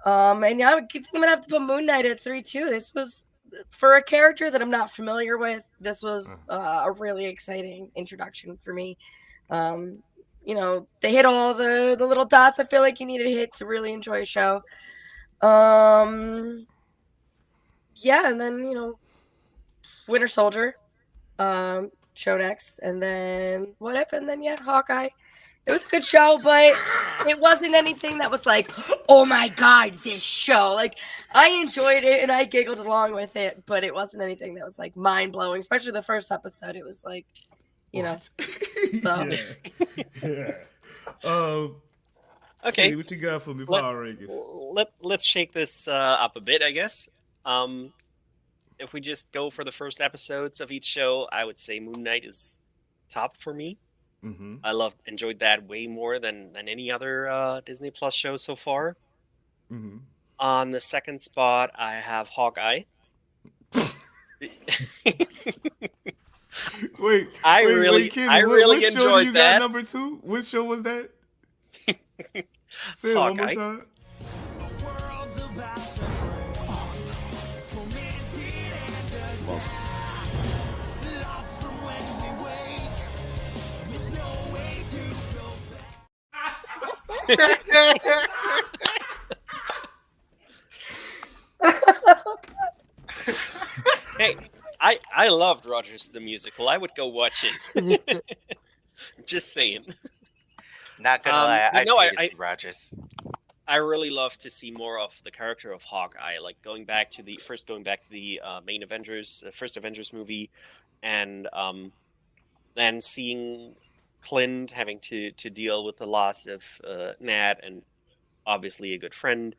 And yeah, I'm gonna have to put Moon Knight at 3 too. This was, for a character that I'm not familiar with, this was a really exciting introduction for me. They hit all the little dots I feel like you need to hit to really enjoy a show. Yeah, and then Winter Soldier, show next, and then What If, and then Hawkeye. It was a good show, but it wasn't anything that was like, oh my god, this show. Like, I enjoyed it and I giggled along with it, but it wasn't anything that was like mind blowing. Especially the first episode, it was like, So. Yeah. Okay. Kenny, what you got for me? Power rankings. Let's shake this up a bit, I guess. If we just go for the first episodes of each show, I would say Moon Knight is top for me. Mm-hmm. I enjoyed that way more than any other Disney Plus show so far. Mm-hmm. On the second spot, I have Hawkeye. Wait, I really what show enjoyed you that. Got number 2? Which show was that? Say it one more Hawkeye. time. Hey, I loved Rogers the Musical. I would go watch it. Just saying. Not gonna lie, but no, I see Rogers. I really love to see more of the character of Hawkeye, like going back to the main Avengers, first Avengers movie, and then seeing Clint having to deal with the loss of Nat, and obviously a good friend.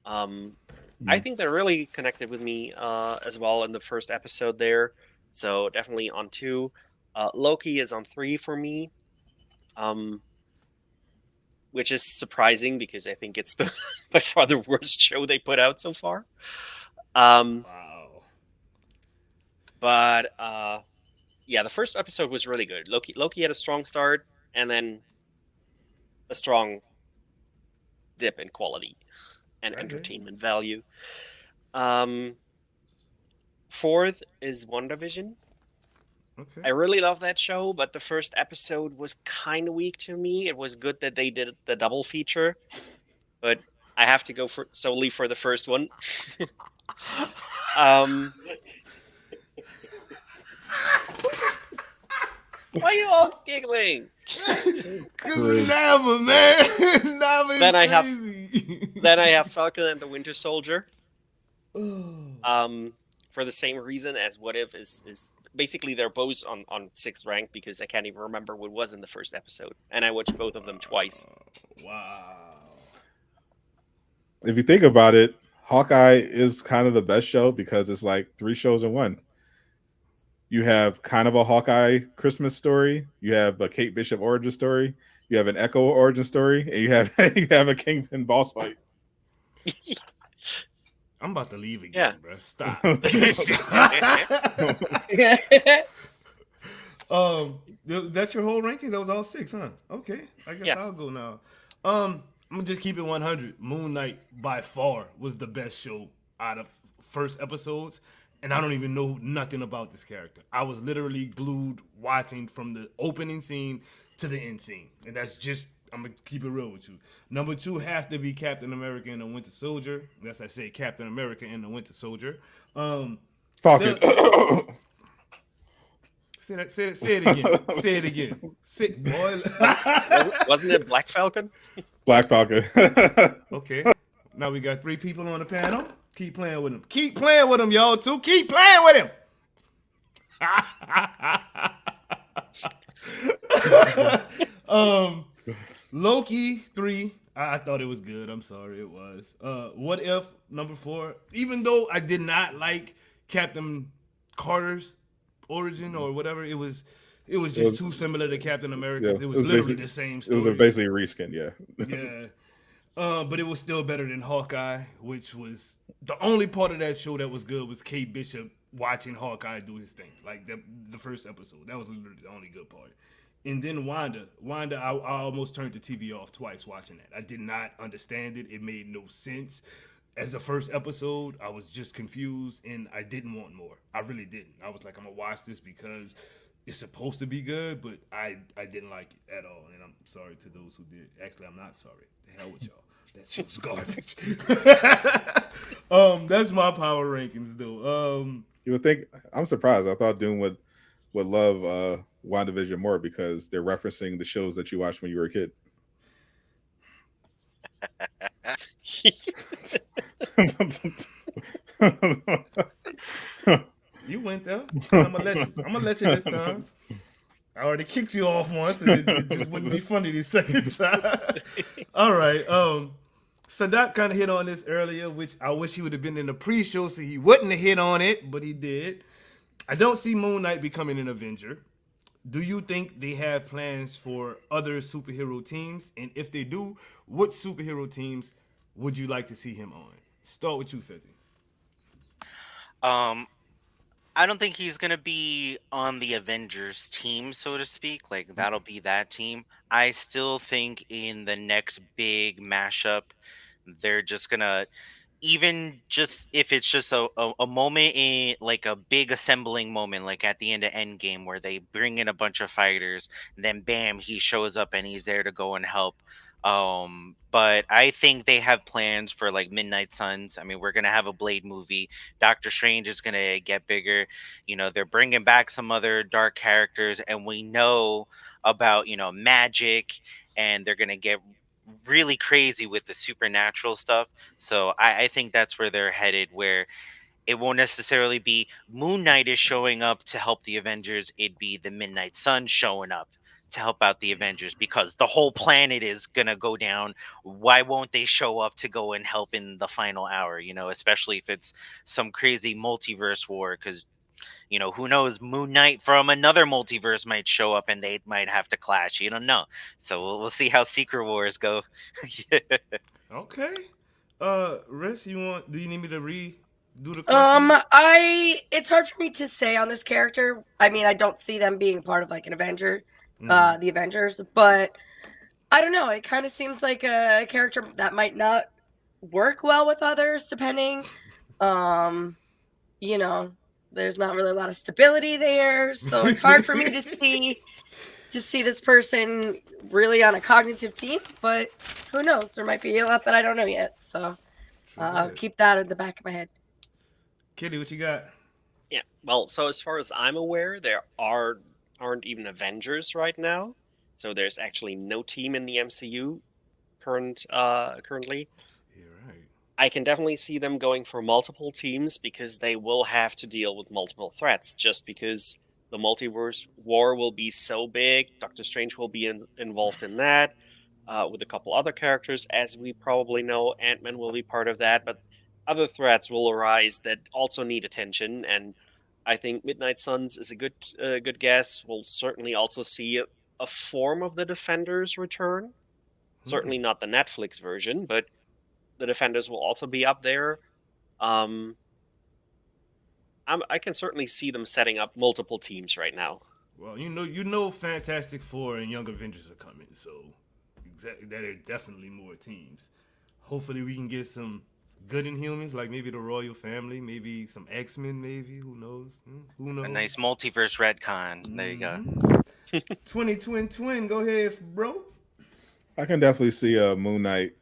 I think they're really connected with me as well in the first episode there, so definitely on 2. Loki is on 3 for me. Which is surprising because I think it's by far the worst show they put out so far. Wow. But yeah, the first episode was really good. Loki had a strong start and then a strong dip in quality and entertainment value. Fourth is WandaVision. Okay. I really love that show, but the first episode was kind of weak to me. It was good that they did the double feature, but I have to go solely for the first one. Why are you all giggling? Cause never, man. Never. Then I have crazy. Then I have Falcon and the Winter Soldier. For the same reason as What If is basically they're both on 6th rank because I can't even remember what was in the first episode, and I watched both of them twice. Wow. If you think about it, Hawkeye is kind of the best show because it's like 3 shows in one. You have kind of a Hawkeye Christmas story, you have a Kate Bishop origin story, you have an Echo origin story, and you have a Kingpin boss fight. I'm about to leave again, bro. Stop. That's your whole ranking? That was all 6, huh? Okay. I guess I'll go now. I'm gonna just keep it 100. Moon Knight by far was the best show out of first episodes, and I don't even know nothing about this character. I was literally glued watching from the opening scene to the end scene, and that's just. I'm gonna keep it real with you. Number 2 have to be Captain America and the Winter Soldier. That's I say Captain America and the Winter Soldier. Falcon. Say it again. Say it again. Boy. Wasn't it Black Falcon? Black Falcon. Okay. Now we got 3 people on the panel. Keep playing with him. Keep playing with him, y'all, too. Keep playing with him. Loki 3. I thought it was good. I'm sorry, it was. What If number 4. Even though I did not like Captain Carter's origin or whatever, it was just too similar to Captain America's. Yeah, it was literally the same story. It was basically a reskin, yeah. Yeah. But it was still better than Hawkeye, which was the only part of that show that was good was Kate Bishop watching Hawkeye do his thing. Like the first episode. That was literally the only good part. And then Wanda, I almost turned the TV off twice watching that. I did not understand it. It made no sense. As the first episode, I was just confused, and I didn't want more. I really didn't. I was like, I'm going to watch this because it's supposed to be good, but I didn't like it at all. And I'm sorry to those who did. Actually, I'm not sorry. The hell with y'all. That shit's garbage. That's my power rankings, though. You would think, I'm surprised. I thought Doom would love WandaVision more because they're referencing the shows that you watched when you were a kid. You went there. I'm gonna let you this time. I already kicked you off once, and it just wouldn't be funny the second time. All right. Sadat kind of hit on this earlier, which I wish he would have been in the pre-show so he wouldn't have hit on it, but he did. I don't see Moon Knight becoming an Avenger. Do you think they have plans for other superhero teams? And if they do, what superhero teams would you like to see him on? Start with you, Fezzi. I don't think he's gonna be on the Avengers team, so to speak. Like that'll be that team. I still think in the next big mashup, they're just gonna, even just if it's just a moment in like a big assembling moment, like at the end of Endgame, where they bring in a bunch of fighters, and then bam, he shows up and he's there to go and help. But I think they have plans for like Midnight Suns. I mean, we're gonna have a Blade movie. Doctor Strange is gonna get bigger. You know, they're bringing back some other dark characters, and we know about, you know, magic, and they're gonna get really crazy with the supernatural stuff. So I think that's where they're headed, where it won't necessarily be Moon Knight is showing up to help the Avengers. It'd be the Midnight Sun showing up to help out the Avengers, because the whole planet is gonna go down. Why won't they show up to go and help in the final hour? You know, especially if it's some crazy multiverse war, because you know, who knows, Moon Knight from another multiverse might show up and they might have to clash. You don't know. So we'll see how Secret Wars go. Okay. Riss, do you need me to redo the question? It's hard for me to say on this character. I mean, I don't see them being part of like an Avenger, the Avengers, but I don't know. It kind of seems like a character that might not work well with others, depending. You know, there's not really a lot of stability there, so it's hard for me to see this person really on a cognitive team. But who knows? There might be a lot that I don't know yet. So I'll keep that in the back of my head. Kitty, what you got? Yeah. Well, so as far as I'm aware, there aren't even Avengers right now. So there's actually no team in the MCU currently. You're right. I can definitely see them going for multiple teams, because they will have to deal with multiple threats, just because the multiverse war will be so big. Doctor Strange will be involved in that, with a couple other characters, as we probably know. Ant-Man will be part of that, but other threats will arise that also need attention, and I think Midnight Suns is a good guess. We'll certainly also see a form of the Defenders return. Certainly not the Netflix version, but the Defenders will also be up there. I can certainly see them setting up multiple teams right now. Well, you know, Fantastic Four and Young Avengers are coming, so exactly, there are definitely more teams. Hopefully, we can get some good Inhumans, like maybe the Royal Family, maybe some X-Men, maybe. Who knows? Who knows? A nice multiverse retcon. There you go. 20 go ahead, bro. I can definitely see a Moon Knight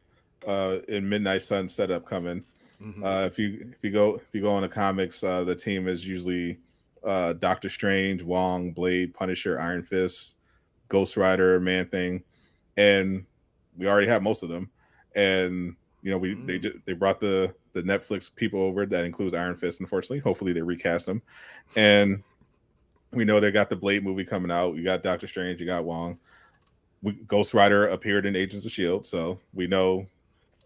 in Midnight Sun setup coming. If you go on the comics, the team is usually Doctor Strange, Wong, Blade, Punisher, Iron Fist, Ghost Rider, Man Thing, and we already have most of them. And you know, they brought the Netflix people over. That includes Iron Fist, unfortunately. Hopefully they recast them. And we know they got the Blade movie coming out. You got Doctor Strange, you got Wong. Ghost Rider appeared in Agents of S.H.I.E.L.D., so we know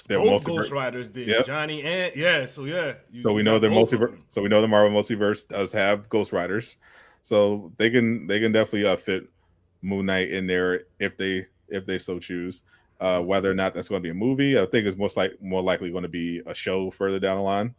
they're both Ghost Riders did. Yep. Johnny and so we know the multiverse. So we know the Marvel multiverse does have Ghost Riders, so they can definitely fit Moon Knight in there if they so choose. Whether or not that's going to be a movie, I think it's more likely going to be a show further down the line,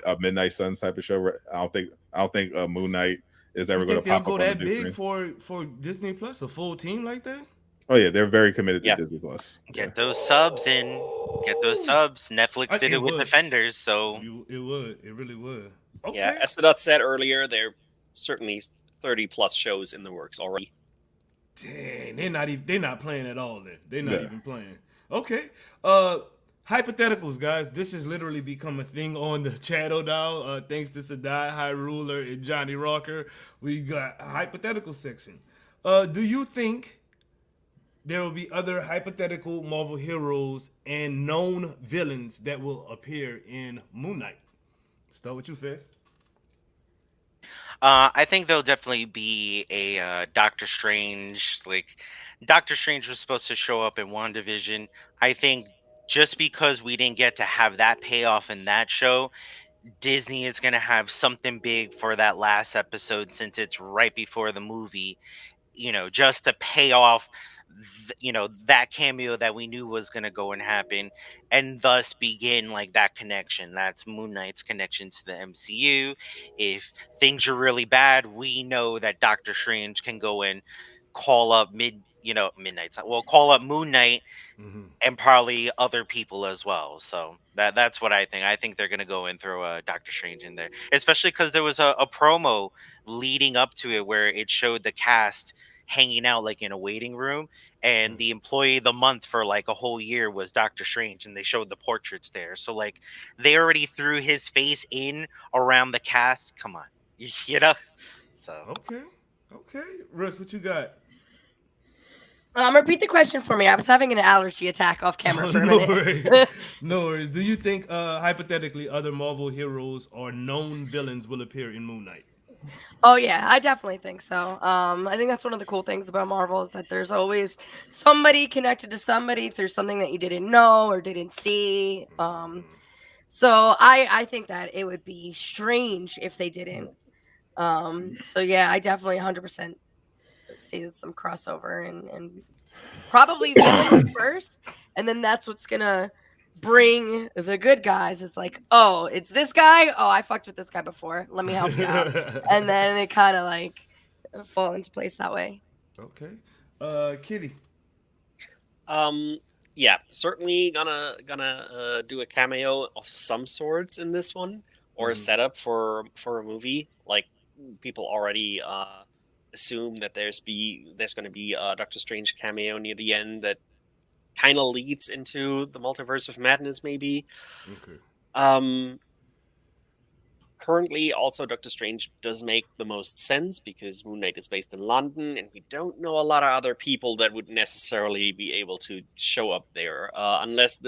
a Midnight Suns type of show. I don't think Moon Knight is ever going to pop up on that Disney. Big for Disney Plus, a full team like that. Oh yeah, they're very committed to Disney Plus. Get those subs in. Get those subs. Netflix did it with Defenders, so it really would. Okay. Yeah, as Sadat said earlier, there are certainly 30 plus shows in the works already. Dang, they're not playing at all. Then they're not even playing. Okay. Hypotheticals, guys. This has literally become a thing on the channel now. Thanks to Sadat, High Ruler, and Johnny Rocker, we got a hypothetical section. Do you think there will be other hypothetical Marvel heroes and known villains that will appear in Moon Knight? Start with you, Fez. I think there'll definitely be a Doctor Strange. Like, Doctor Strange was supposed to show up in WandaVision. I think just because we didn't get to have that payoff in that show, Disney is going to have something big for that last episode since it's right before the movie, just to pay off, that cameo that we knew was going to go and happen, and thus begin like that connection. That's Moon Knight's connection to the MCU. If things are really bad, we know that Doctor Strange can go and call up midnight. Well, call up Moon Knight Mm-hmm. and probably other people as well. So that's what I think. I think they're gonna go and throw Doctor Strange in there, especially because there was a promo leading up to it where it showed the cast hanging out like in a waiting room, and the employee of the month for like a whole year was Doctor Strange, and they showed the portraits there. So like they already threw his face in around the cast. Come on, you know. So Okay. Russ, what you got? Repeat the question for me. I was having an allergy attack off camera for a No minute. worries. No worries. Do you think, hypothetically, other Marvel heroes or known villains will appear in Moon Knight? Oh yeah, I definitely think so. I think that's one of the cool things about Marvel is that there's always somebody connected to somebody through something that you didn't know or didn't see. So I think that it would be strange if they didn't. So yeah, I definitely 100% see some crossover and probably villains first, and then that's what's gonna bring the good guys. It's like, oh, it's this guy. Oh, I fucked with this guy before. Let me help you out, and then it kind of like fall into place that way. Okay. Kitty. Yeah, certainly gonna do a cameo of some sorts in this one, or a setup for a movie. Like, people already assume that there's going to be a Doctor Strange cameo near the end that kind of leads into the Multiverse of Madness, maybe. Okay. Currently, also, Doctor Strange does make the most sense because Moon Knight is based in London, and we don't know a lot of other people that would necessarily be able to show up there, unless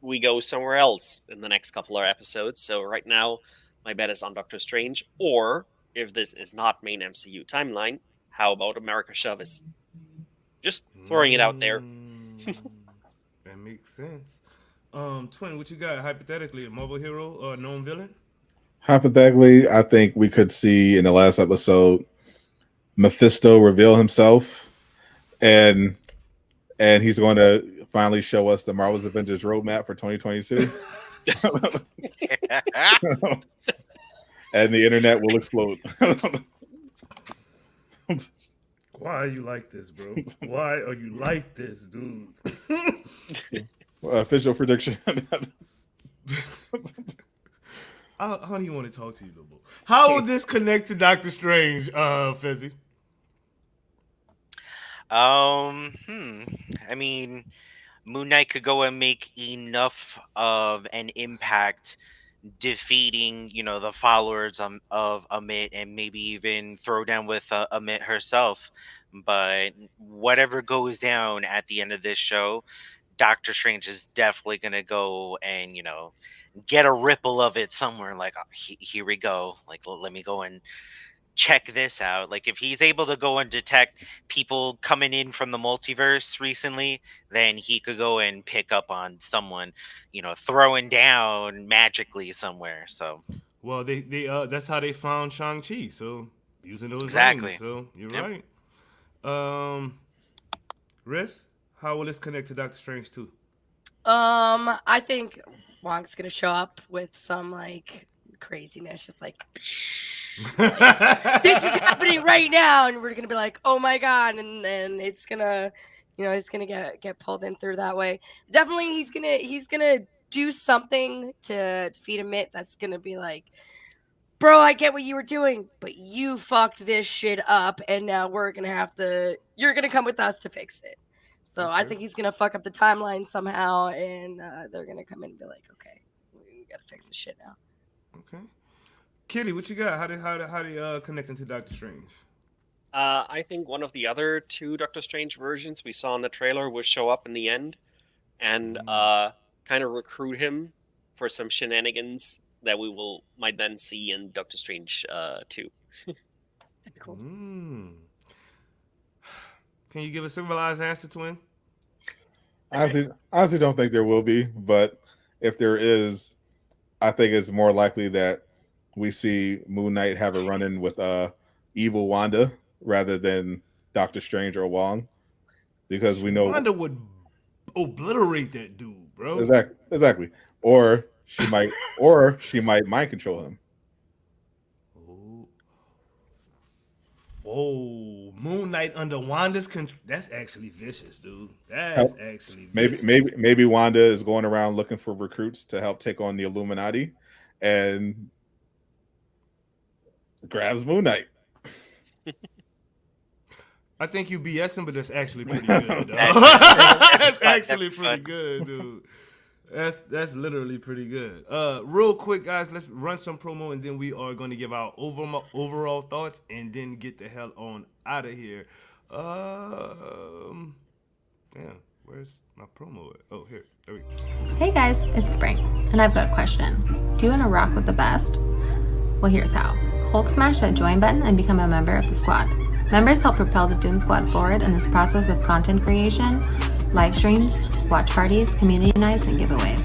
we go somewhere else in the next couple of episodes. So right now, my bet is on Doctor Strange, or if this is not main MCU timeline, how about America Chavez? Just throwing it out there. That makes sense. Twin, what you got? Hypothetically, a Marvel hero or a known villain? Hypothetically, I think we could see in the last episode Mephisto reveal himself, and he's going to finally show us the Marvel's Avengers roadmap for 2022. And the internet will explode. Why are you like this, bro? Why are you like this, dude? Official prediction. I don't even want to talk to you no more. How will this connect to Doctor Strange, Fezzi? I mean, Moon Knight could go and make enough of an impact defeating, the followers of Amit, and maybe even throw down with Amit herself. But whatever goes down at the end of this show, Doctor Strange is definitely going to go and, get a ripple of it somewhere. Like, oh, here we go. Like, let me go and check this out. Like, if he's able to go and detect people coming in from the multiverse recently, then he could go and pick up on someone, throwing down magically somewhere. So, well, they that's how they found Shang-Chi. So using those exactly. rings. So you're right. Riz, how will this connect to Doctor Strange too? I think Wong's gonna show up with some like craziness, just like this is happening right now, and we're gonna be like, oh my god, and then it's gonna, he's gonna get pulled in through that way. Definitely, he's gonna do something to defeat Amit. That's gonna be like, bro, I get what you were doing, but you fucked this shit up, and now you're gonna come with us to fix it. So I think he's gonna fuck up the timeline somehow, and they're gonna come in and be like, okay, we gotta fix this shit now. Okay. Kitty, what you got? How they connect into Doctor Strange? I think one of the other two Doctor Strange versions we saw in the trailer will show up in the end and kind of recruit him for some shenanigans that we might then see in Doctor Strange 2. That'd be cool. Can you give a civilized answer, Twin? Honestly, don't think there will be, but if there is, I think it's more likely that we see Moon Knight have a run-in with evil Wanda rather than Doctor Strange or Wong, because we know Wanda would obliterate that dude, bro. exactly, or she might mind control him. Oh, Moon Knight under Wanda's control. That's actually vicious, dude. That's Help. actually Maybe vicious. maybe Wanda is going around looking for recruits to help take on the Illuminati, and grabs Moon Knight. I think you BSing, but that's actually pretty good. That's actually pretty good, dude. That's literally pretty good. Real quick, guys, let's run some promo, and then we are going to give our overall thoughts, and then get the hell on out of here. Damn, where's my promo at? Oh, here. There we go. Hey guys, it's Spring, and I've got a question. Do you want to rock with the best? Well, here's how. Hulk smash that join button and become a member of the squad. Members help propel the Doom Squad forward in this process of content creation, live streams, watch parties, community nights, and giveaways.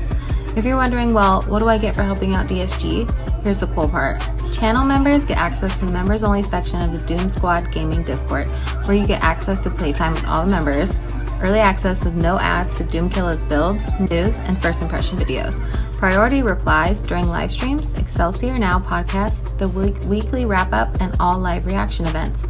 If you're wondering, well, what do I get for helping out DSG? Here's the cool part. Channel members get access to the members-only section of the Doom Squad Gaming Discord, where you get access to playtime with all the members, early access with no ads to Doom Killers builds, news, and first impression videos, priority replies during live streams, Excelsior Now podcasts, the weekly wrap-up, and all live reaction events.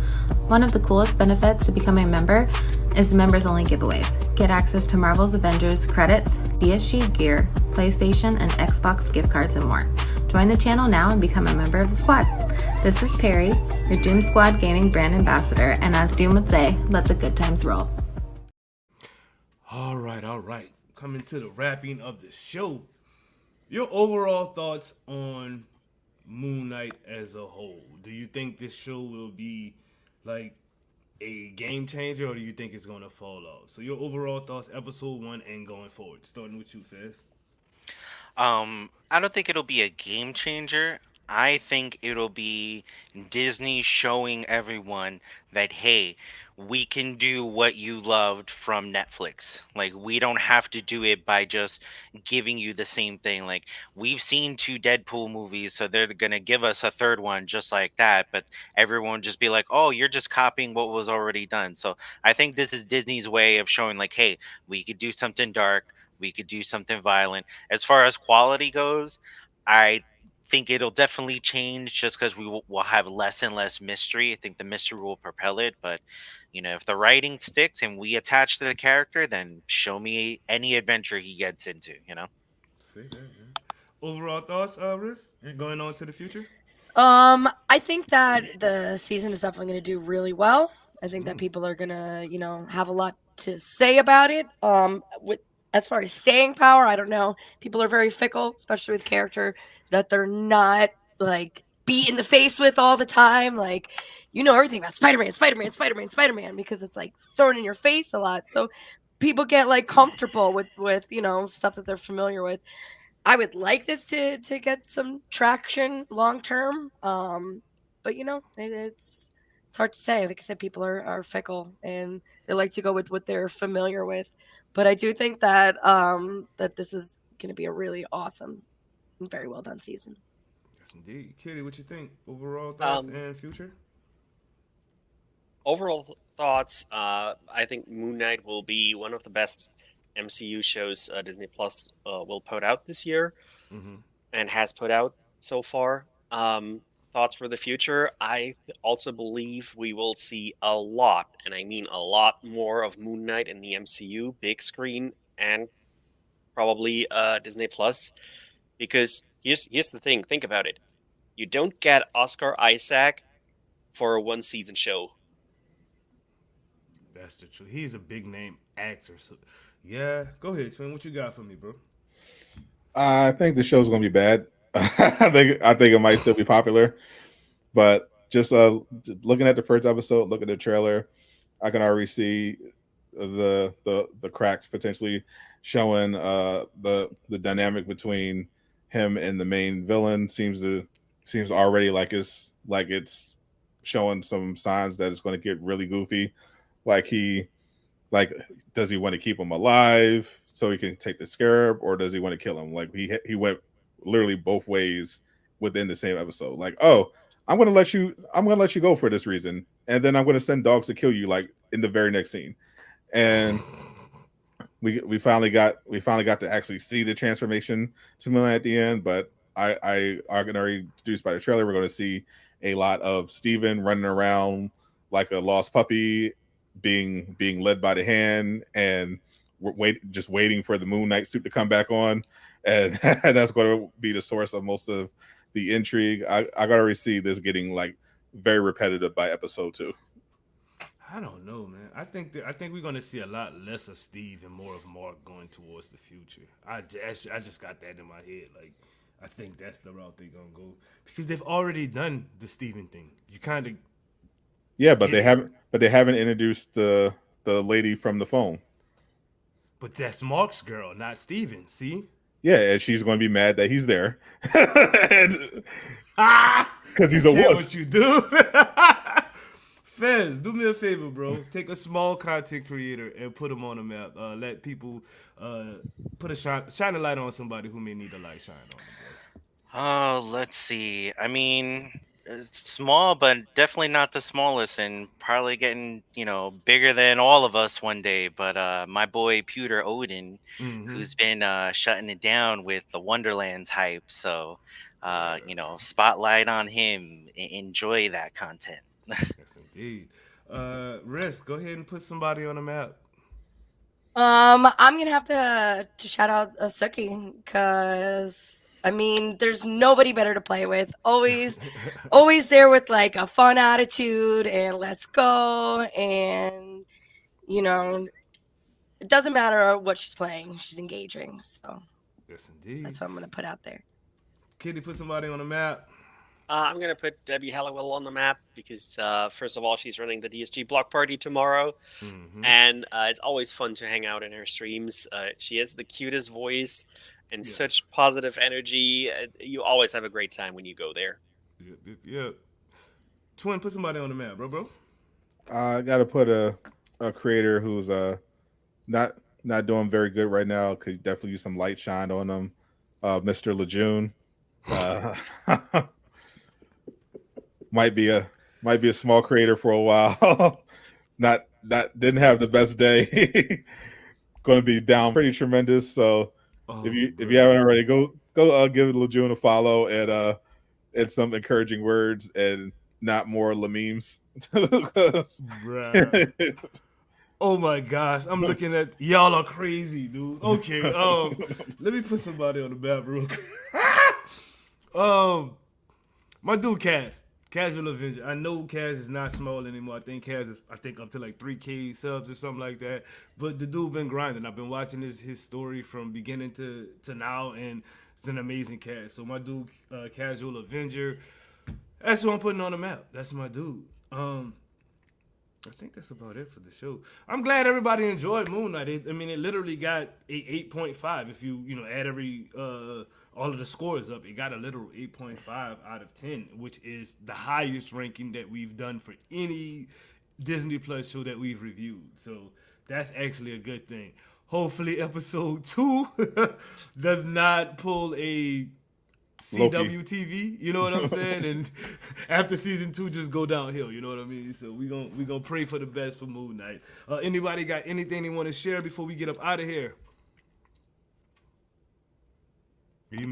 One of the coolest benefits to becoming a member is the members-only giveaways. Get access to Marvel's Avengers credits, DSG gear, PlayStation and Xbox gift cards, and more. Join the channel now and become a member of the squad. This is Perry, your Doom Squad Gaming brand ambassador, and as Doom would say, let the good times roll. All right. Coming to the wrapping of the show. Your overall thoughts on Moon Knight as a whole. Do you think this show will be like a game changer, or do you think it's going to fall off? So your overall thoughts, episode 1 and going forward. Starting with you, Fez. I don't think it'll be a game changer. I think it'll be Disney showing everyone that, hey, we can do what you loved from Netflix. Like, we don't have to do it by just giving you the same thing. Like, we've seen 2 Deadpool movies, so they're going to give us a third one just like that. But everyone just be like, oh, you're just copying what was already done. So I think this is Disney's way of showing, like, hey, we could do something dark. We could do something violent. As far as quality goes, I think it'll definitely change just because we'll have less and less mystery. I think the mystery will propel it. But, if the writing sticks and we attach to the character, then show me any adventure he gets into, See that, man. Overall thoughts, Riz? And going on to the future? I think that the season is definitely going to do really well. I think that people are going to, have a lot to say about it. As far as staying power, I don't know. People are very fickle, especially with character that they're not like beat in the face with all the time. Like, everything about Spider-Man, because it's like thrown in your face a lot. So people get like comfortable with stuff that they're familiar with. I would like this to get some traction long term. But it's hard to say. Like I said, people are fickle and they like to go with what they're familiar with. But I do think that that this is going to be a really awesome and very well done season. Yes, indeed. Kitty, what you think? Overall thoughts and future? Overall thoughts, I think Moon Knight will be one of the best MCU shows Disney Plus will put out this year, and has put out so far. Thoughts for the future, I also believe we will see a lot, and I mean a lot more of Moon Knight in the MCU, big screen, and probably Disney Plus. Because here's the thing, think about it. You don't get Oscar Isaac for a 1-season show. That's the truth. He's a big name actor. So, yeah. Go ahead, Twin. What you got for me, bro? I think the show's gonna be bad. I think it might still be popular, but just looking at the first episode, look at the trailer, I can already see the cracks potentially showing. The dynamic between him and the main villain seems already like it's showing some signs that it's going to get really goofy. Like like, does he want to keep him alive so he can take the scarab, or does he want to kill him? Like he went literally both ways within the same episode. Like, oh, I'm gonna let you go for this reason, and then I'm gonna send dogs to kill you, like in the very next scene. And we finally got to actually see the transformation to MoonKnight at the end. But I can already deduce by the trailer we're going to see a lot of Steven running around like a lost puppy, being led by the hand, and just waiting for the MoonKnight suit to come back on, and that's going to be the source of most of the intrigue. I already see this getting like very repetitive by episode 2. I don't know, man. I think we're gonna see a lot less of Steve and more of Mark going towards the future. I just got that in my head. Like, I think that's the route they're gonna go because they've already done the Steven thing. You kind of but they haven't introduced the lady from the phone. But that's Mark's girl, not Steven. See? Yeah, and she's going to be mad that he's there because he's a wuss. What you do? Fez, do me a favor, bro. Take a small content creator and put him on the map. Let people shine a light on somebody who may need a light shine on them, bro. Oh, let's see. I mean, it's small, but definitely not the smallest, and probably getting bigger than all of us one day. But my boy Pewter Odin, who's been shutting it down with the Wonderlands hype. So, spotlight on him. Enjoy that content. Yes, indeed. Risk, go ahead and put somebody on the map. I'm gonna have to shout out Suki because I mean, there's nobody better to play with. Always there with like a fun attitude and let's go. And it doesn't matter what she's playing; she's engaging. So yes, indeed. That's what I'm gonna put out there. Kitty, put somebody on the map. I'm going to put Debbie Halliwell on the map because, first of all, she's running the DSG block party tomorrow. And it's always fun to hang out in her streams. She has the cutest voice and such positive energy. You always have a great time when you go there. Yep. Twin, put somebody on the map, bro. I got to put a creator who's not doing very good right now. Could definitely use some light shine on them. Mr. Lejeune. Might be a small creator for a while. Didn't have the best day. Going to be down pretty tremendous. So if you haven't already, go give Lejeune a follow and some encouraging words and not more memes. Oh my gosh, I'm looking at y'all are crazy, dude. Okay, let me put somebody on the map real quick. My dude Kaz. Casual Avenger. I know Kaz is not small anymore. I think Kaz is up to like 3K subs or something like that. But the dude been grinding. I've been watching his story from beginning to now, and it's an amazing cast. So my dude, Casual Avenger, that's who I'm putting on the map. That's my dude. I think that's about it for the show. I'm glad everybody enjoyed MoonKnight. It literally got a 8.5 if you add every all of the scores up. It got a literal 8.5 out of 10, which is the highest ranking that we've done for any Disney Plus show that we've reviewed. So that's actually a good thing. Hopefully episode 2 does not pull a CWTV, you know what I'm saying? And after season 2 just go downhill, you know what I mean? So we gonna pray for the best for MoonKnight. Anybody got anything they want to share before we get up out of here?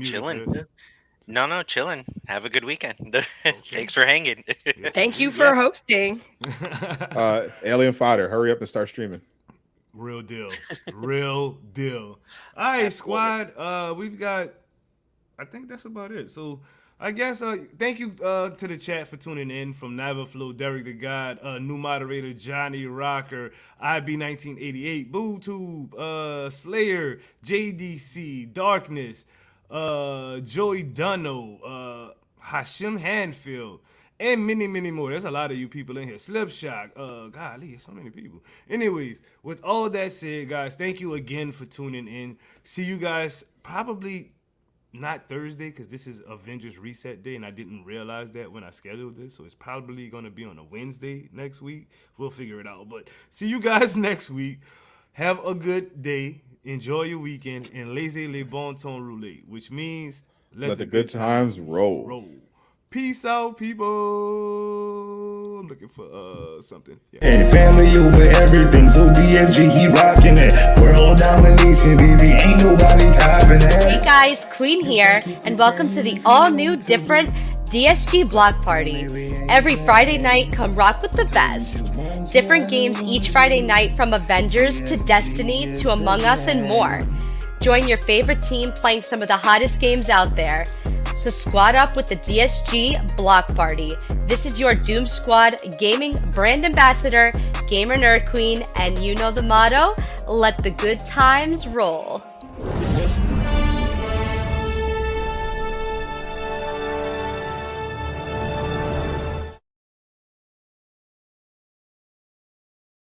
Chilling. No, chilling. Have a good weekend. Thanks for hanging. Thank you for hosting. Alien Fodder, hurry up and start streaming. Real deal. All right, squad. We've got, I think that's about it. So I guess thank you to the chat for tuning in. From Navaflow, Derek the God, new moderator Johnny Rocker, IB1988, BooTube, Slayer, JDC, Darkness, Joey Dunno, Hashim Hanfield, and many, many more. There's a lot of you people in here. Slipshot, golly, so many people. Anyways, with all that said, guys, thank you again for tuning in. See you guys probably not Thursday, because this is Avengers Reset Day, and I didn't realize that when I scheduled this. So it's probably going to be on a Wednesday next week. We'll figure it out. But see you guys next week. Have a good day. Enjoy your weekend. And laissez les bon temps rouler, which means let the good times roll. Peace out, people. I'm looking for something. Yeah. And family over everything, so DSG, he rocking it. World domination, baby, ain't nobody topping that. Hey guys, Queen here, and welcome to the all-new, different DSG Block Party. Every Friday night, come rock with the best. Different games each Friday night, from Avengers to Destiny to Among Us and more. Join your favorite team playing some of the hottest games out there. So squad up with the DSG Block Party. This is your Doom Squad gaming brand ambassador, Gamer Nerd Queen, and you know the motto, let the good times roll.